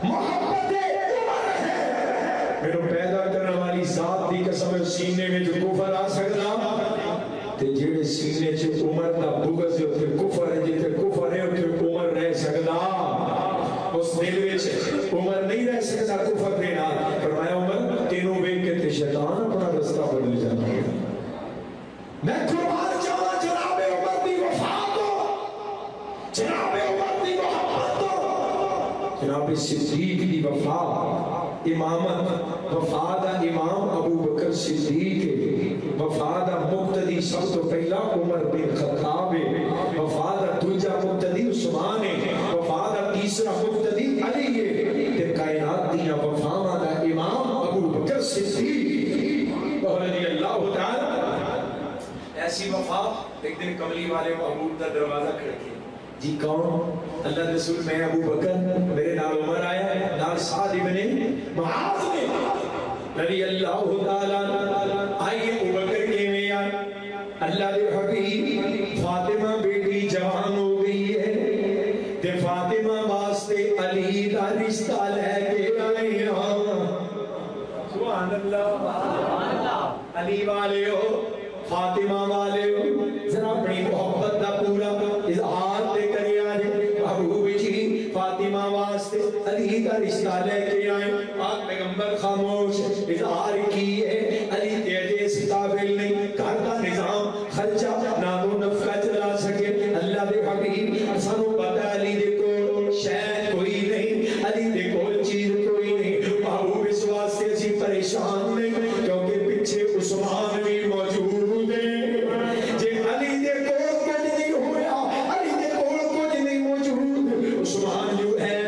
محبت عمر ہے میرے پیدا کرنے والی ذات دی قسم سینے میں جو کفر آ سکتا تے جڑے سینے چ عمر دا بغض ہے تے کفر ہے جتے کفر ہے تے عمر رہ سکدا اس دل وچ عمر نہیں رہ سکدا کفر دے نال فرمایا عمر تینوں ویکھ کے تے شیطان اپنا رستہ بدل جاندا ہے میں قربان جاواں جناب عمر دی وفا تو جناب عمر دی محبت تو جناب صدیق دی وفا امامت وفا دا امام ابو بکر صدیق وفا دا مقتدی سب تو پہلا عمر بن خطاب وفا دا دوجا مقتدی عثمان وفا دا تیسرا مقتدی علی تے کائنات دیا وفاواں دا امام ابو بکر صدیق رضی اللہ تعالی ایسی وفا ایک دن کملی والے محبوب دا دروازہ کھڑکے جی کون اللہ رسول میں ابو بکر میرے نال عمر آیا ہے نال سعد ابن معاذ نے رضی اللہ تعالی آئیے ابو بکر کے میں اللہ دے حبیب فاطمہ بیٹی جوان ہو گئی ہے تے فاطمہ واسطے علی دا رشتہ لے کے آئے سبحان اللہ علی والے ہو فاطمہ والے ہو ذرا اپنی محبت دا پورا اظہار دے کرے آجے محبوب جی فاطمہ واسطے علی کا رشتہ لے کے آئے آج پیغمبر خاموش اظہار کی ہے علی تیجے اس قابل نہیں گھر کا نظام خرچہ نام و نفقہ چلا سکے اللہ دے حبیب سانو پتہ علی دے کو شاید کوئی نہیں علی دے کو چیز کوئی نہیں محبوب اس واسطے اسی پریشان نہیں کیونکہ پیچھے عثمان بھی موجود ہے جے علی دے کو کچھ نہیں ہویا علی دے کو کچھ نہیں موجود عثمان جو ہے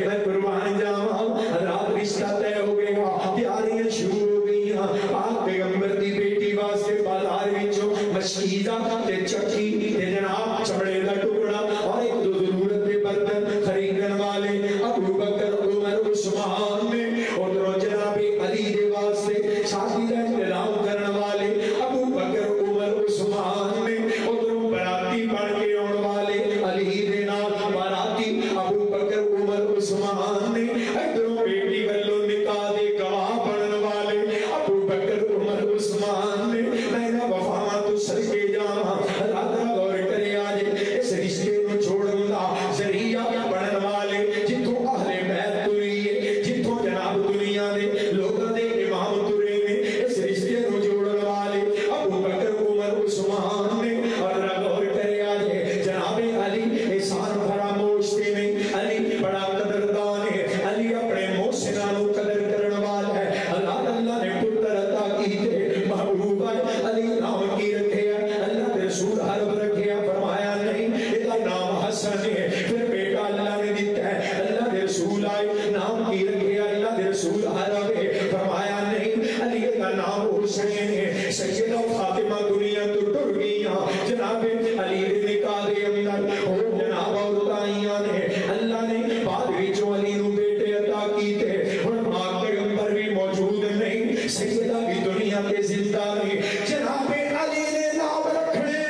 میں قربان جاواں رات رشتہ طے ہو گیا تیاریاں شروع ہو گئی آپ پیغمبر دی بیٹی واسطے بازار وچوں مشکیزہ تے چکی تے جناب چمڑے دا ٹکڑا اور ایک دو ضرورت دے برتن خریدن والے ابو بکر عمر عثمان نے اور جناب علی دے واسطے شادی دا انتظام کرنے والے ابو بکر عمر عثمان نے اور براتی بن کے آن والے علی دے نال براتی ابو بکر عمر عثمان نے ادھروں بیٹی والوں نکاح دے گواہ بننے والے ابو بکر عمر عثمان نے میں نہ وفا تو سر کے جاواں اللہ غور کرے آجے اس رشتے نو چھوڑن دا ذریعہ بننے والے جتوں اہل بیت تریے جتوں جناب دنیا دے لوگاں دے امام ترے نے اس رشتے نو جوڑن والے ابو بکر عمر عثمان نے اور غور کرے آجے جناب علی احسان فراموش تے نہیں علی بڑا قدردان ہے علی اپنے محسناں نو قدر کرن والا ہے اللہ نے پتر عطا کیتے محبوب علی نام کی رکھے اللہ کے رسول حرب رکھے فرمایا نہیں ادا نام حسن ہے پھر بیٹا اللہ نے دیتا ہے اللہ کے رسول آئے نام کی رکھے اللہ کے رسول حرب ہے فرمایا نہیں علی کا نام حسین ہے سیدہ فاطمہ دنیا تو ٹر گئی جناب علی نے نکاح دے اندر ہو جناب عورتائیاں نے اللہ نے بعد وچوں علی نو بیٹے عطا کیتے ہن ماں پیغمبر بھی موجود نہیں سیدہ بھی دنیا کے زندہ نہیں جناب علی نے نام رکھنے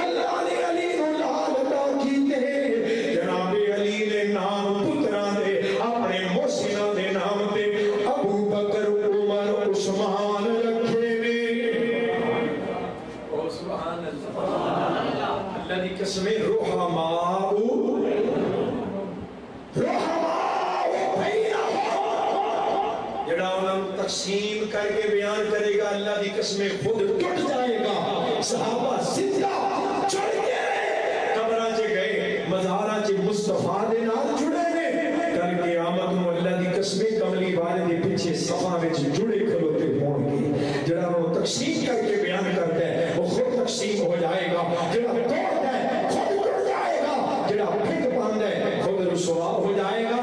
اللہ نے علی نو لال عطا کیتے جناب علی نے نام پتراں دے اپنے محسناں دے نام تے ابو بکر عمر عثمان رکھے نے او سبحان اللہ اللہ دی قسم رحماء جڑا انہوں تقسیم کر کے بیان کرے گا اللہ دی قسم خود ٹوٹ جائے گا صحابہ زندہ چڑھ گئے قبراں چ گئے مزاراں چ مصطفیٰ دے نال جڑے نے کل قیامت نو اللہ دی قسم کملی والے دے پیچھے صفاں وچ جڑے کھلوتے ہون گے جڑا تقسیم کر کے بیان کرتا ہے وہ خود تقسیم ہو جائے گا، جڑا توڑتا ہے خود ٹوٹ جائے گا، جڑا پھٹ پاندا ہے خود رسوا ہو جائے گا۔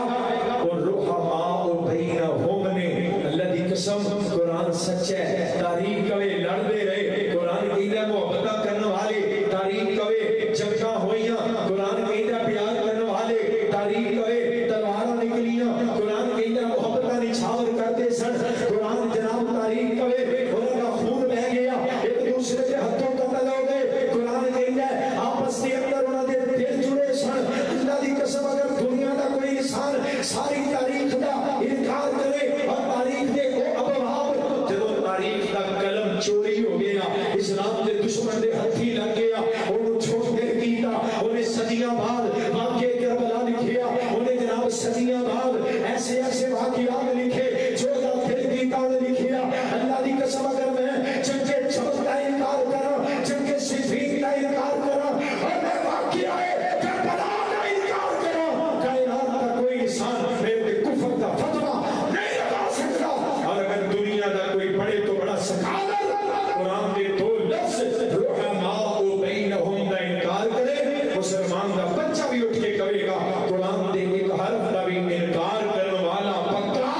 اور رحماء بینہم نے اللہ دی قسم قرآن سچ ہے، تاریخ کوے لڑدے رہے، قرآن کہندا محبت کرنے والے تاریخ کوے جنگاں ہوئیاں، قرآن کہندا پیار کرنے والے تاریخ کوے تلواراں نکلیاں، قرآن کہندا محبتاں نچھاور کرتے سن، قرآن جناب تاریخ کوے انہاں دا خون بہ گیا، ایک دوسرے کے ہتھوں قتل ہو گئے، قرآن کہندا آپس کے اندر انہاں دے دل جڑے سن۔ اللہ دی قسم اگر دنیا دا کوئی انسان ساری تاریخ دا انکار کرے اور تاریخ دے وہ ابواب، جدوں تاریخ دا قلم چوری ہو گیا، اسلام دے دشمن دے ہتھی لگ گیا، انہوں چھوٹ دے کیتا، انہیں صدیاں بعد واقعے کربلا لکھیا، انہیں جناب صدیاں بعد ایسے ایسے واقعات لکھے جو دا دل کیتا انہیں لکھیا۔ اللہ دی قسم اگر میں جنگ چھوٹ کا انکار کرا، جنگ صفین کا انکار کرا، اور میں واقعہ کربلا کا انکار کرا، کائنات کا کوئی انسان میرے کفر کا فتویٰ نہیں لگا سکتا۔ اور اگر دنیا دا کوئی بڑے تو بڑا سکالر قرآن دے دو لفظ رحماء بینہم دا انکار کرے، مسلمان دا بچہ بھی اٹھ کے کہے گا قرآن دے ایک حرف دا بھی انکار کرنے والا پکا۔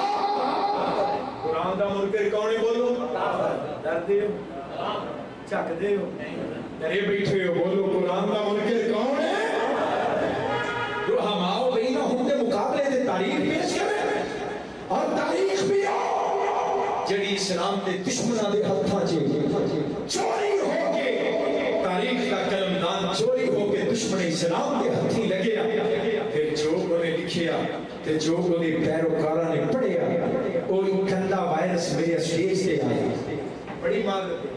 قرآن دا منکر کون ہے؟ بولو، ڈرتے ہو، چکتے ہو، ڈرے بیٹھے ہو، بولو قرآن دا منکر کون ہے؟ رحماء بینہم دے مقابلے دے تاریخ پیش کرے، اور تاریخ بھی ہو جڑی اسلام دے دشمناں دے ہتھاں چوری ہو کے، تاریخ کا قلمدان چوری ہو کے دشمن اسلام دے ہتھی لگیا، پھر جو انہیں لکھیا تے جو انہیں پیروکاراں نے پڑھیا، کوئی گندا وائرس میرے سٹیج تے آئے، بڑی معذرت ہے،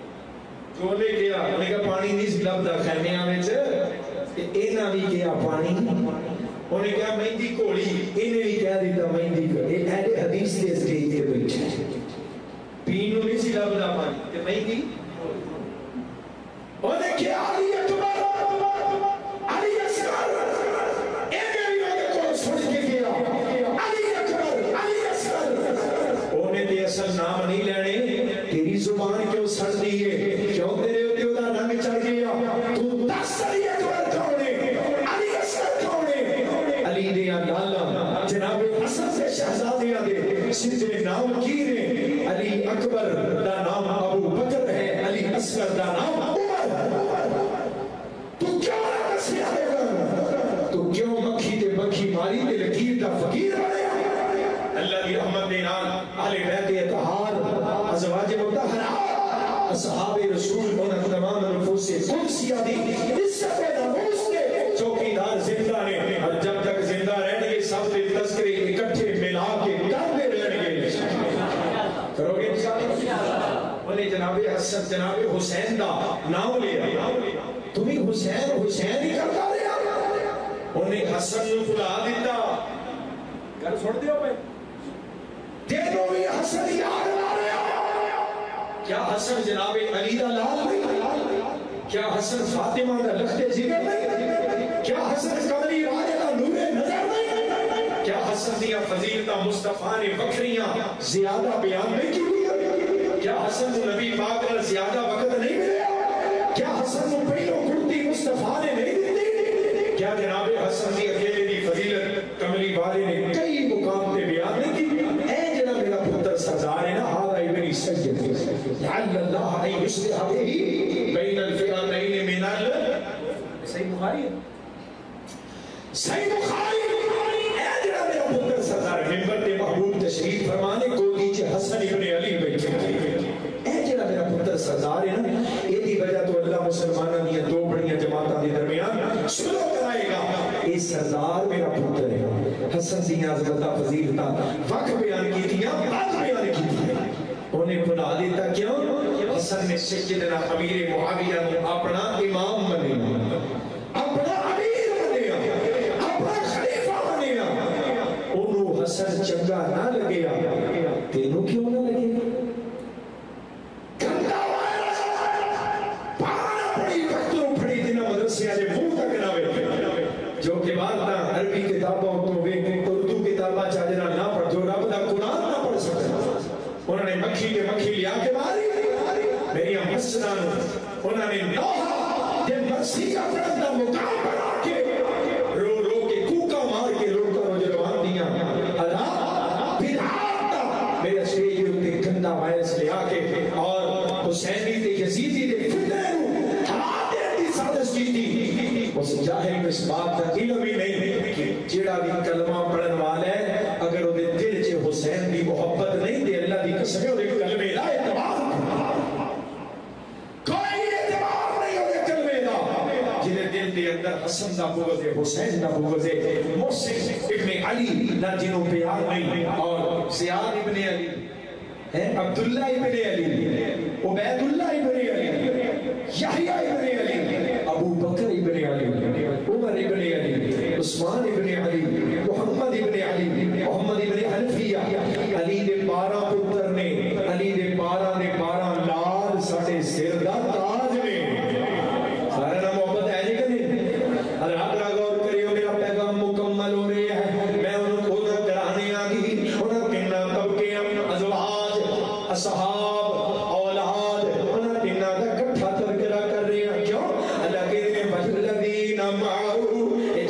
جو لے گیا انہیں کہا پانی نہیں لبدا خیمیاں وچ، تے انہاں بھی کیا پانی، انہیں کہا مہندی کوڑی، انہیں بھی کہہ دیتا مہندی کوڑی، اہل حدیث دے سٹیج تے بیٹھے پینو نہیں سی لبدا پانی تے مہندی، انہیں کہا علی اکبر، علی اصغر، انہیں بھی انہیں کو سن کے کیا علی اکبر، علی اصغر، انہیں دے اصل نام نہیں لینے، تیری زبان کیوں سڑ دیئے، کیوں تیرے ہوتے دا رنگ چڑھ گیا، تو دس علی اکبر کون ہے، علی اصغر کون ہے؟ علی دیا لالا جناب حسن سے شہزادیاں دے سیدھے نام کی نے، علی اکبر دا نام ابو بکر ہے، علی اصغر دا نام عمر۔ تو کیوں نہ مسیح ہوگا، تو کیوں مکھی تے مکھی ماری تے لکیر دا فقیر بنے؟ اللہ کی رحمت دے نال اہل بیت اطہار، ازواج مطہرات، اصحاب رسول انہاں تمام نفوس قدسیہ دی عزت و ناموس کے چوکیدار زندہ نے، اور جب تک زندہ رہنے کے سب کے تذکرے اکٹھے ملا کے کرتے رہنے گے، کرو گے انشاءاللہ؟ انہیں جناب حسن جناب حسین دا نام لیا، تمہیں حسین حسین ہی کرتا رہا، انہیں حسن نو بلا دیتا، گھر چھوڑ دیو میں تینوں بھی حسن یاد لا رہا، کیا حسن جناب علی دا لال نہیں؟ کیا حسن فاطمہ دا لخت جگر نہیں؟ کیا حسن قمری والے دا نور نظر نہیں؟ کیا حسن دیا فضیلتہ مصطفیٰ نے وکھریاں زیادہ بیان نہیں کی؟ کیا حسن کو نبی پاک پر زیادہ وقت نہیں ملیا؟ کیا حسن کو پہلو کرتی مصطفیٰ نے نہیں دی؟ کیا جناب حسن دی اکیلے دی فضیلت کملی والے نے کئی مقام تے بیان نہیں کی؟ اے جناب میرا پتر سردار ہے نا، ہارا ابن سید لعل اللہ ان یصلح بہ بین الفئتین من صحیح بخاری ہے، صحیح بخاری، اے جناب میرا پتر سردار ممبر تے محبوب تشریف فرمانے کو نیچے حسن ابن علی بیٹھے، اے جناب میرا پتر سردار ہے نا، یہ دی وجہ تو اللہ مسلمانوں دیا دو بڑیاں جماعتاں دے درمیان شروع کرائے گا، اے سردار میرا پتر ہے، حسن دیاں عظمتاں فضیلتاں وقت بیان کی دیا، بات بیان کی دیا، انہیں بنا دیتا کیوں؟ حسن نے سیدنا امیر معاویہ نے اپنا امام بنیا، اپنا امیر بنیا، اپنا خلیفہ بنیا، انہوں حسن چنگا نہ لگیا، تینوں کیوں نہ لگے؟ گندا وائرس پانا پڑی پختوں پڑی دینا مدرسے آجے منہ تک نہ وے، جو کہ بعد نہ عربی کتابوں تو وے اردو کتابہ چاہجنا نہ پڑھ، جو رب دا قرآن نہ پڑھ سکتا، انہوں نے مکھی کے مکھی لیا کے ماری، نسلوں انہوں نے نوحہ کہ مسیح اپنا مقام بنا کے رو رو کے کوکا مار کے رو کرو جلوان دیا اللہ پھر آتا میرے سٹیج میں گندا وائرس لے آ کے اور حسینی تے یزیدی دے فتنے ہاتھ دی سازش کی تھی اس جاہل میں اس بات کا علم ہی نہیں کہ جیڑا بھی کلمہ پڑھن والا ہے اگر وہ دل چ حسین دی محبت نہیں دے اللہ دی قسم ہے وہ کلمے لا اعتبار کوئی اعتبار نہیں وہ کلمے دا جنہیں دل دے اندر حسن دا بغض ہے حسین دا بغض ہے محسن ابن علی نہ جنوں پیار نہیں اور زیاد ابن علی عبداللہ ابن علی عبید اللہ ابن علی یحییٰ ابن علی ابو بکر ابن علی عمر ابن علی عثمان ابن علی محمد ابن علی محمد ابن حنفیہ علی دے 12 پتر نے علی دے 12 لال ساڑھے سر دا تاج نے سارے نام محبت ہے جی کہیں اور آپ را غور کریو میرا پیغام مکمل ہو رہی ہے میں انہوں کو نہ کرانے آگی انہوں کنہ طبقے ازواج اصحاب اولاد انہوں کنہ دا کٹھا تذکرہ کر رہے ہیں کیوں اللہ کے دنے والذین معاہو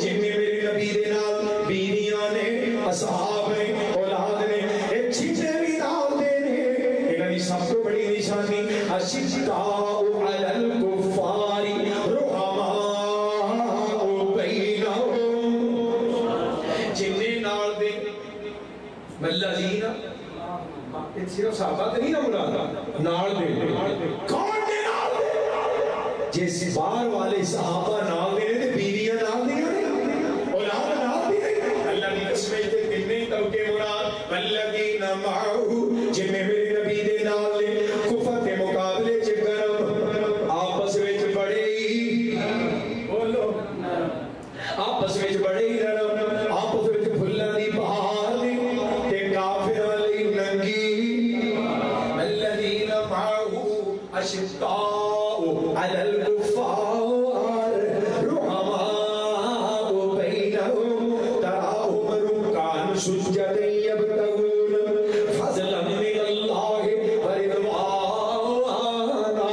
جن میں میرے نبی دے نال بیویاں نے اصحاب نے اولاد نے ایک چھتے بھی نال دے نے انہوں نے سب کو بڑی نشانی اشداء علی الکفار رحماء بینہم جن میں نال دے والذین صرف صحابہ نہیں نہ مراد نال دے کون دے نال دے جس بار والے صحابہ نال دے تے بیویاں نال دے اولاد نال دے اللہ کی قسم ہے تے کتنے طبقے مراد والذین معه جن میں میرے نبی دے نال دے کفر کے مقابلے چ گرم آپس وچ بڑے بولو آپس وچ بڑے نرم آپس وچ پھلاں دی بہار دی تے کافراں لئی ننگی الذین معه اشداء علی الکفار رحماء بینہم تراہم رکعا سجدا یبتغون فضلا من اللہ ورضوانا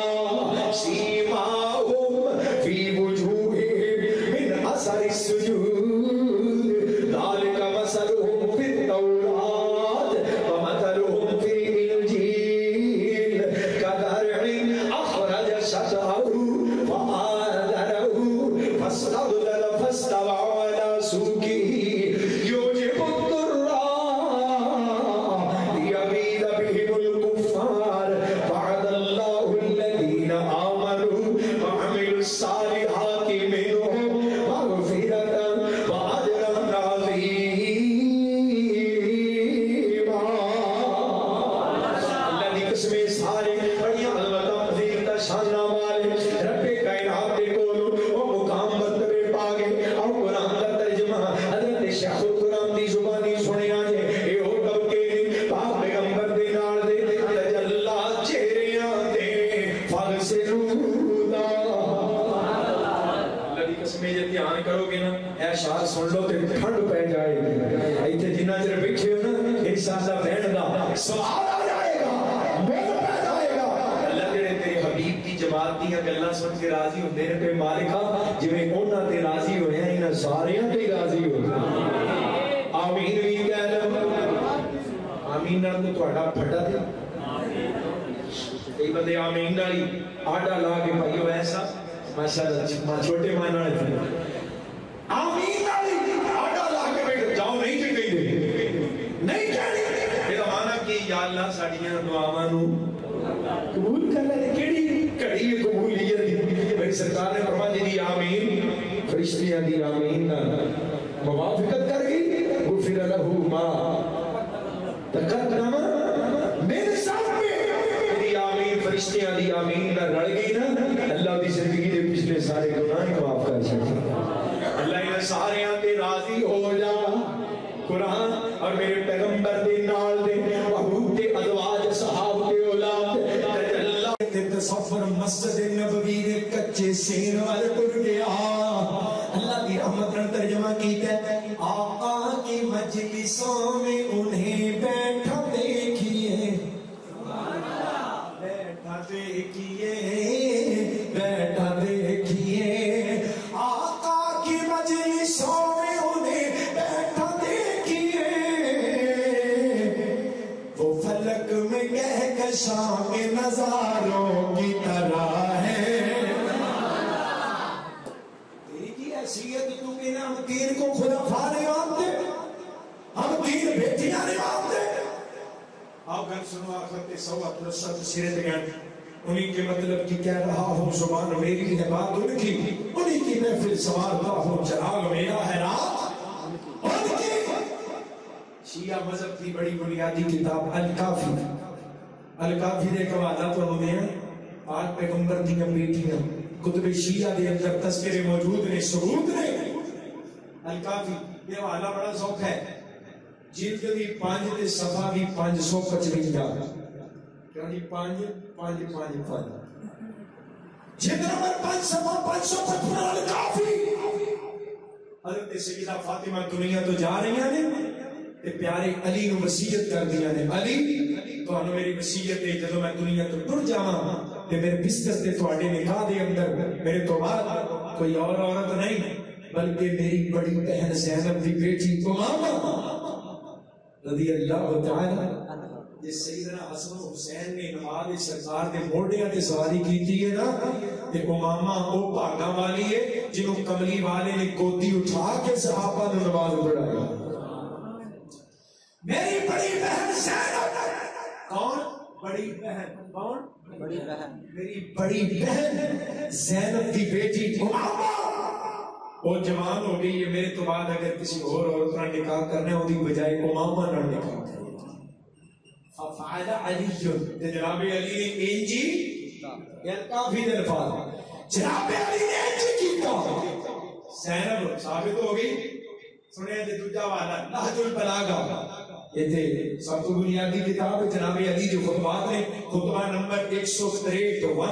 سیماہم فی وجوہہم من اثر السجود ذالک مثلہم فی التوراۃ ومثلہم فی الانجیل کزرع اخرج شطأہ فآزرہ فاستغلظ فاستوى على سوقه يعجب الضراء ليغيظ بهم الكفار وعد الله الذين آمنوا وعملوا الصالحات منهم مغفرة وأجرا عظيما اللہ دی قسمیں سارے بڑیاں علمتاں فضیلتاں شاناں والے رب کائنات دے کولوں او مقام مرتبے پا گئے اور قرآن دا ترجمہ حضرت شیخ القرآن دی زبانی سنیا جے اے او طبقے نے پاک پیغمبر دے نال دے تجلا چہریاں دے فضل سے رودا اللہ دی قسمیں جے دھیان کرو گے نا اے اشعار سن لو تے ٹھنڈ پہ جائے گی ایتھے جنہ چر بیٹھے ہو نا انسان دا بہن دا سوال آ جائے گا مول پہ جائے گا اللہ تیرے حبیب کی جماعت دیاں گلاں سن کے راضی ہوندے نے تے مالکا جویں انہاں تے راضی ہوئے ہیں انہاں ساریاں تے راضی ہو آمین وی کہہ لو آمین نال تو تہاڈا پھٹا تے کئی بندے آمین نال آڈا لا کے بھائیو ایسا ماشاءاللہ چھوٹے ماں نال آمین نال آڈا لا کے بیٹھ جاؤ نہیں جی کہیں نہیں کہنی یہ مانا کہ یا اللہ ساڈیاں دعاواں نو قبول کر لے کیڑی کڑی قبولیت دی میری سرکار نے فرمایا جی دی آمین فرشتیاں دی آمین موافقت کر گئی غفر لہ ما تقدم میرے ساتھ میں دی آمین فرشتیاں دی آمین نہ رل گئی نا اللہ دی زندگی دے پچھلے سارے گناہ معاف کر چھڑے اللہ ان سارے تے راضی ہو جا قرآن اور میرے پیغمبر دے نال دے محبوب دے ازواج صحاب دے اولاد اللہ تصور مسجد نبوی دے کچے سین وال ٹر گیا اللہ کی رحمت نے ترجمہ کیتا ہے آقا کی مجلسوں میں انہیں بیٹھا دیکھیے بیٹھا دیکھیے شام نظاروں کی طرح ہے. تیری کی حیثیت تو کہنا ہم دین کو خلفاء نہیں مانتے, ہم دین بیٹیاں نہیں مانتے. آپ گھر سنو آخرت سوا پرسد سرت گھر انہی کے مطلب کی کہہ رہا ہوں زبان میری ہے بات ان کی, انہی کی محفل سوارتا ہوں چراغ میرا ہے رات ان کی. شیعہ مذہب کی بڑی بنیادی کتاب الکافی, الکافی دے حوالہ تو ہونے ہیں آج پیغمبر دیاں بیٹیاں کتب شیعہ دے اندر تذکرے موجود نے, ثبوت نے. الکافی یہ حوالہ بڑا ذوق ہے, جلد بھی 5 تے صفحہ بھی 555 یعنی 5 جلد نمبر 5 صفحہ 555 الکافی. حضرت سیدہ فاطمہ دنیا تو جا رہی ہیں تے پیارے علی نو وصیت کر دیا نے, علی تو انو میری وصیت ہے جدو میں دنیا تو ٹر جاواں تے میرے بستر تے تواڈے نکاح دے اندر میرے تو بعد کوئی اور عورت نہیں بلکہ میری بڑی بہن زینب دی بیٹی امامہ رضی اللہ تعالی. جس سیدنا حسن و حسین نے نماز سرکار دے موڑیاں تے سواری کیتی ہے نا تے امامہ او بھاگاں والی ہے جنہوں کملی والے نے گودی اٹھا کے صحابہ نے نماز پڑھائی. میری بڑی بہن زینب, کون بڑی بہن, کون بڑی بہن, میری بڑی بہن زینب دی بیٹی امامہ وہ جوان ہو گئی ہے. میرے تو بعد اگر کسی اور عورت نہ نکاح کرنا ہے اودی بجائے امامہ نہ نکاح کرے. ففعل علی, جناب علی نے انجی یعنی کافی دن فعل جناب علی نے انجی کیتا. زینب ثابت ہو گئی. سنیں جے دوجا والا نہج البلاغہ یہ تھے سب کو بنیادی کتاب ہے جناب علی جو خطبات نے, خطبہ نمبر 163 خطبہ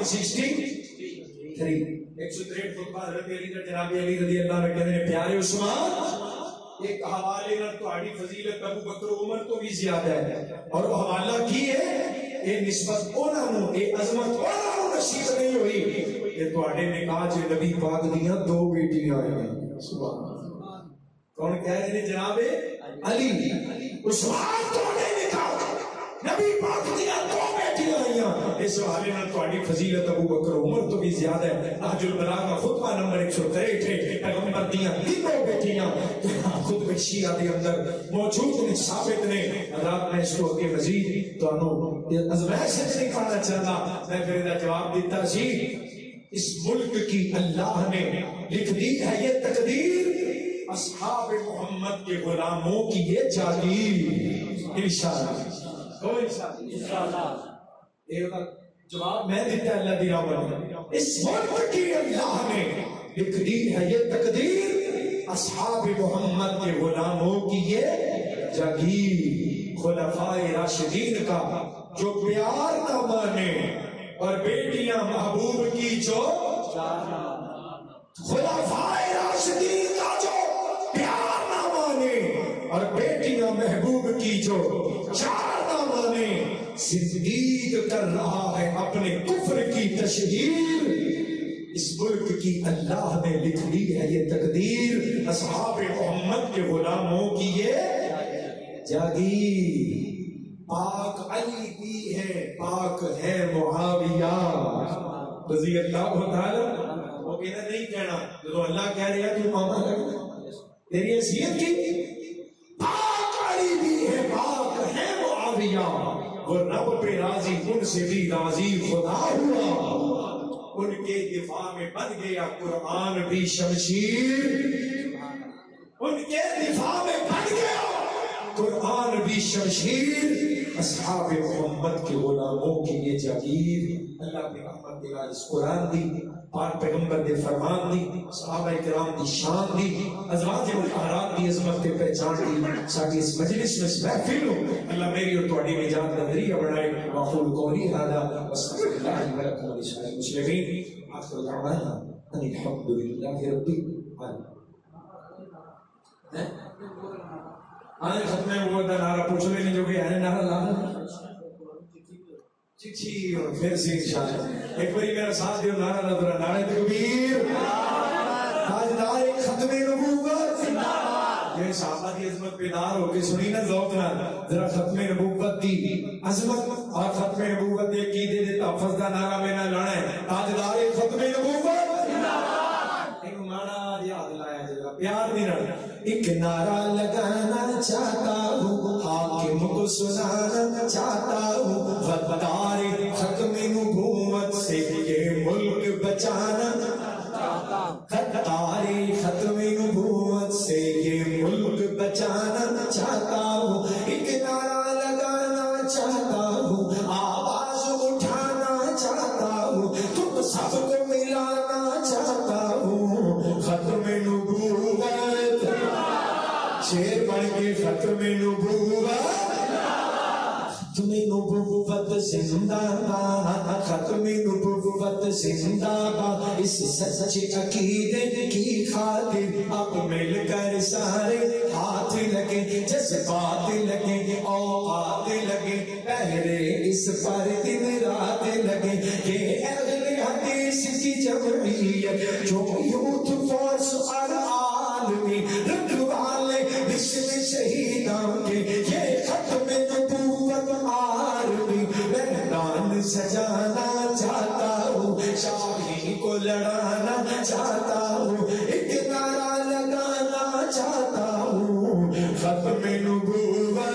حضرت علی جناب علی رضی اللہ عنہ کہتے ہیں پیارے عثمان ایک حوالے نہ تہاڈی فضیلت ابو بکر عمر تو بھی زیادہ ہے اور وہ حوالہ کی ہے یہ نسبت انہاں نو یہ عظمت انہاں نو نصیب نہیں ہوئی کہ تہاڈے نکاح وچ نبی پاک دیاں 2 بیٹیاں آئیں. سبحان اللہ. کون کہہ رہے ہیں جناب علی عثمان تہاڈے نکاح نبی پاک دیاں 2 بیٹیاں آئیں. اس حوالے نال تہاڈی فضیلت ابو بکر عمر تو بھی زیادہ ہے. نہج البلاغہ خطبہ نمبر 163 ہے پیغمبر دیاں 3 بیٹیاں خطبہ شیعہ دے اندر موجود نے, ثابت نے. حضرات میں اس کو کے مزید تو انہوں ازمائش سے نکالنا چاہتا. میں پھر دا جواب دیتا سی اس ملک کی اللہ نے لکھ دی ہے یہ تقدیر, اصحاب محمد کے غلاموں کی یہ جاگیر. انشاءاللہ کو انشاءاللہ ایک جواب میں دیتا ہے اللہ دی راہ میں. اس ملک کی اللہ نے لکھ دی ہے یہ تقدیر, اصحاب محمد کے غلاموں کی یہ جاگیر. خلفائے راشدین کا جو پیار نہ مانے اور بیٹیاں محبوب کی جو, خلفائے راشدین کا جو پیار نہ مانے اور بیٹیاں محبوب کی جو چار نہ مانے, صدیق کر رہا ہے اپنے کفر کی تشہیر. اس ملک کی اللہ نے لکھ لی ہے یہ تقدیر, اصحاب محمد کے غلاموں کی یہ جاگیر. پاک علی بھی ہے, پاک ہے معاویہ رضی اللہ تعالی. وہ کہنا نہیں کہنا جو اللہ کہہ رہا ہے تو ماما تیری حیثیت کی. پاک علی بھی ہے, پاک ہے معاویہ, وہ رب پہ راضی ان سے بھی راضی خدا ہوا. ان کے دفاع میں بن گیا قرآن بھی شمشیر, ان کے دفاع میں بن گیا قرآن بھی شمشیر. اصحاب محمد کے غلاموں کی یہ جاگیر. اللہ نے رحمت دے اس قرآن دی, پاک پیغمبر دے فرمان دی, صحابہ کرام دی شان دی, ازواج مطہرات دی عظمت تے پہچان دی. ساڈی اس مجلس میں اس محفل اللہ میری اور تہاڈی نجات دا ذریعہ بنائے. واقول قولی ھذا واستغفر اللہ لي ولكم ولسائر المسلمین. آخر دعوانا ان الحمد للہ رب العالمین. آج ختم ہوا تھا نعرہ پوچھ لینے جو کہ ہے نعرہ لانا چچھی اور پھر سے انشاءاللہ ایک باری میرا ساتھ دیو نعرہ نظرہ نعرہ تکبیر, آج نعرہ ختم نبوت, یہ صحابہ کی عظمت بیدار ہو کے سنی نا ذوق نال ذرا ختم نبوت دی عظمت اور ختم نبوت دے عقیدے دے تحفظ دا نعرہ میں نہ لانا ہے تاجدار ختم نبوت زندہ باد ایک مانا یاد لایا جائے پیار نہیں رہنا ایک نعرہ لگانا چاہتا ہوں حاکم کو سنانا چاہتا ہوں غدار ختم نبوت سے یہ ملک بچانا غدار ختم نبوت سے یہ ملک بچانا چاہتا ہوں ایک نعرہ لگانا چاہتا ہوں آواز اٹھانا چاہتا ہوں تم سب کو ملانا چاہتا ہوں ختم نبوت شیر بن کے ختم نبوت ختم نبوت زندہ باد ختم نبوت زندہ باد اس سچے عقیدے کی خاطر اب مل کر سارے ہاتھ لگے جذبات لگے اوقات لگے پہرے اس پر دن رات لگے کہ اہل حدیث کی جمعیت جو یوتھ فورس اور عالمی رکھوالے بسم شہیدان کے یہ ختم نبوت عالمی میدان سجانا چاہتا ہوں شاہی کو لڑانا چاہتا ہوں ایک نعرہ لگانا چاہتا ہوں ختم نبوت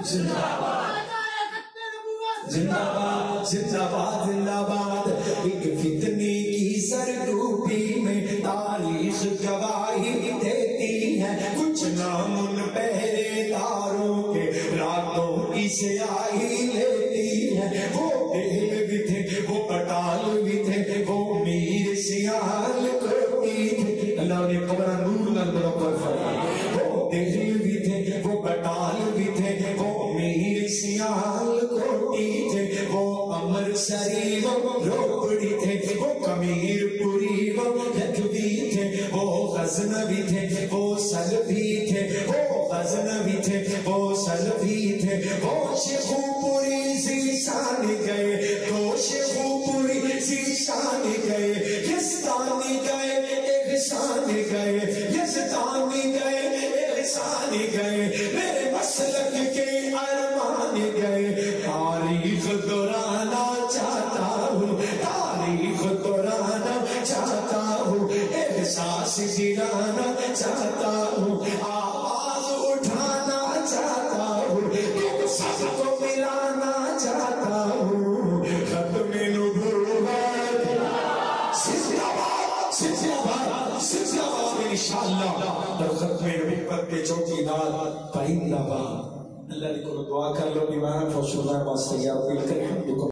زندہ باد زندہ باد زندہ باد ایک فتنے کی سرگوبی میں تاریخ گواہی دیتی ہے کچھ نامن پہرے داروں کے راتوں کی سیاہی لیتی ہے وہ دیو بھی تھے وہ پٹال بھی تھے وہ میر سیال کوٹی تھے اللہ نے قبر نور نال پر فرمایا وہ دیو بھی تھے وہ پٹال بھی تھے وہ میر سیال کوٹی تھے وہ امر سری وہ روپڑی تھے وہ کمیر پوری وہ لکھوی تھے وہ غزنوی تھے وہ سلفی تھے وہ غزنوی تھے وہ سلفی تھے وہ شیخو پوری زیشان گئے تو شیخو پوری زیشان گئے یزدانی گئے احسان گئے یزدانی گئے احسان گئے میرے مسلک کے ارمان گئے تاریخ دہرانا چاہتا ہوں تاریخ دہرانا چاہتا ہوں احساس دلانا چاہتا ہوں آواز اٹھانا چاہتا ہوں تم سب کو ملانا چاہتا ہوں ختم نبوت زندہ باد زندہ باد زندہ باد انشاءاللہ اور ختم نبوت کے چوکیدار پائندہ باد اللہ نے کو دعا کر لو بیمار فوشوزان واسطے یا بلکر حمد کو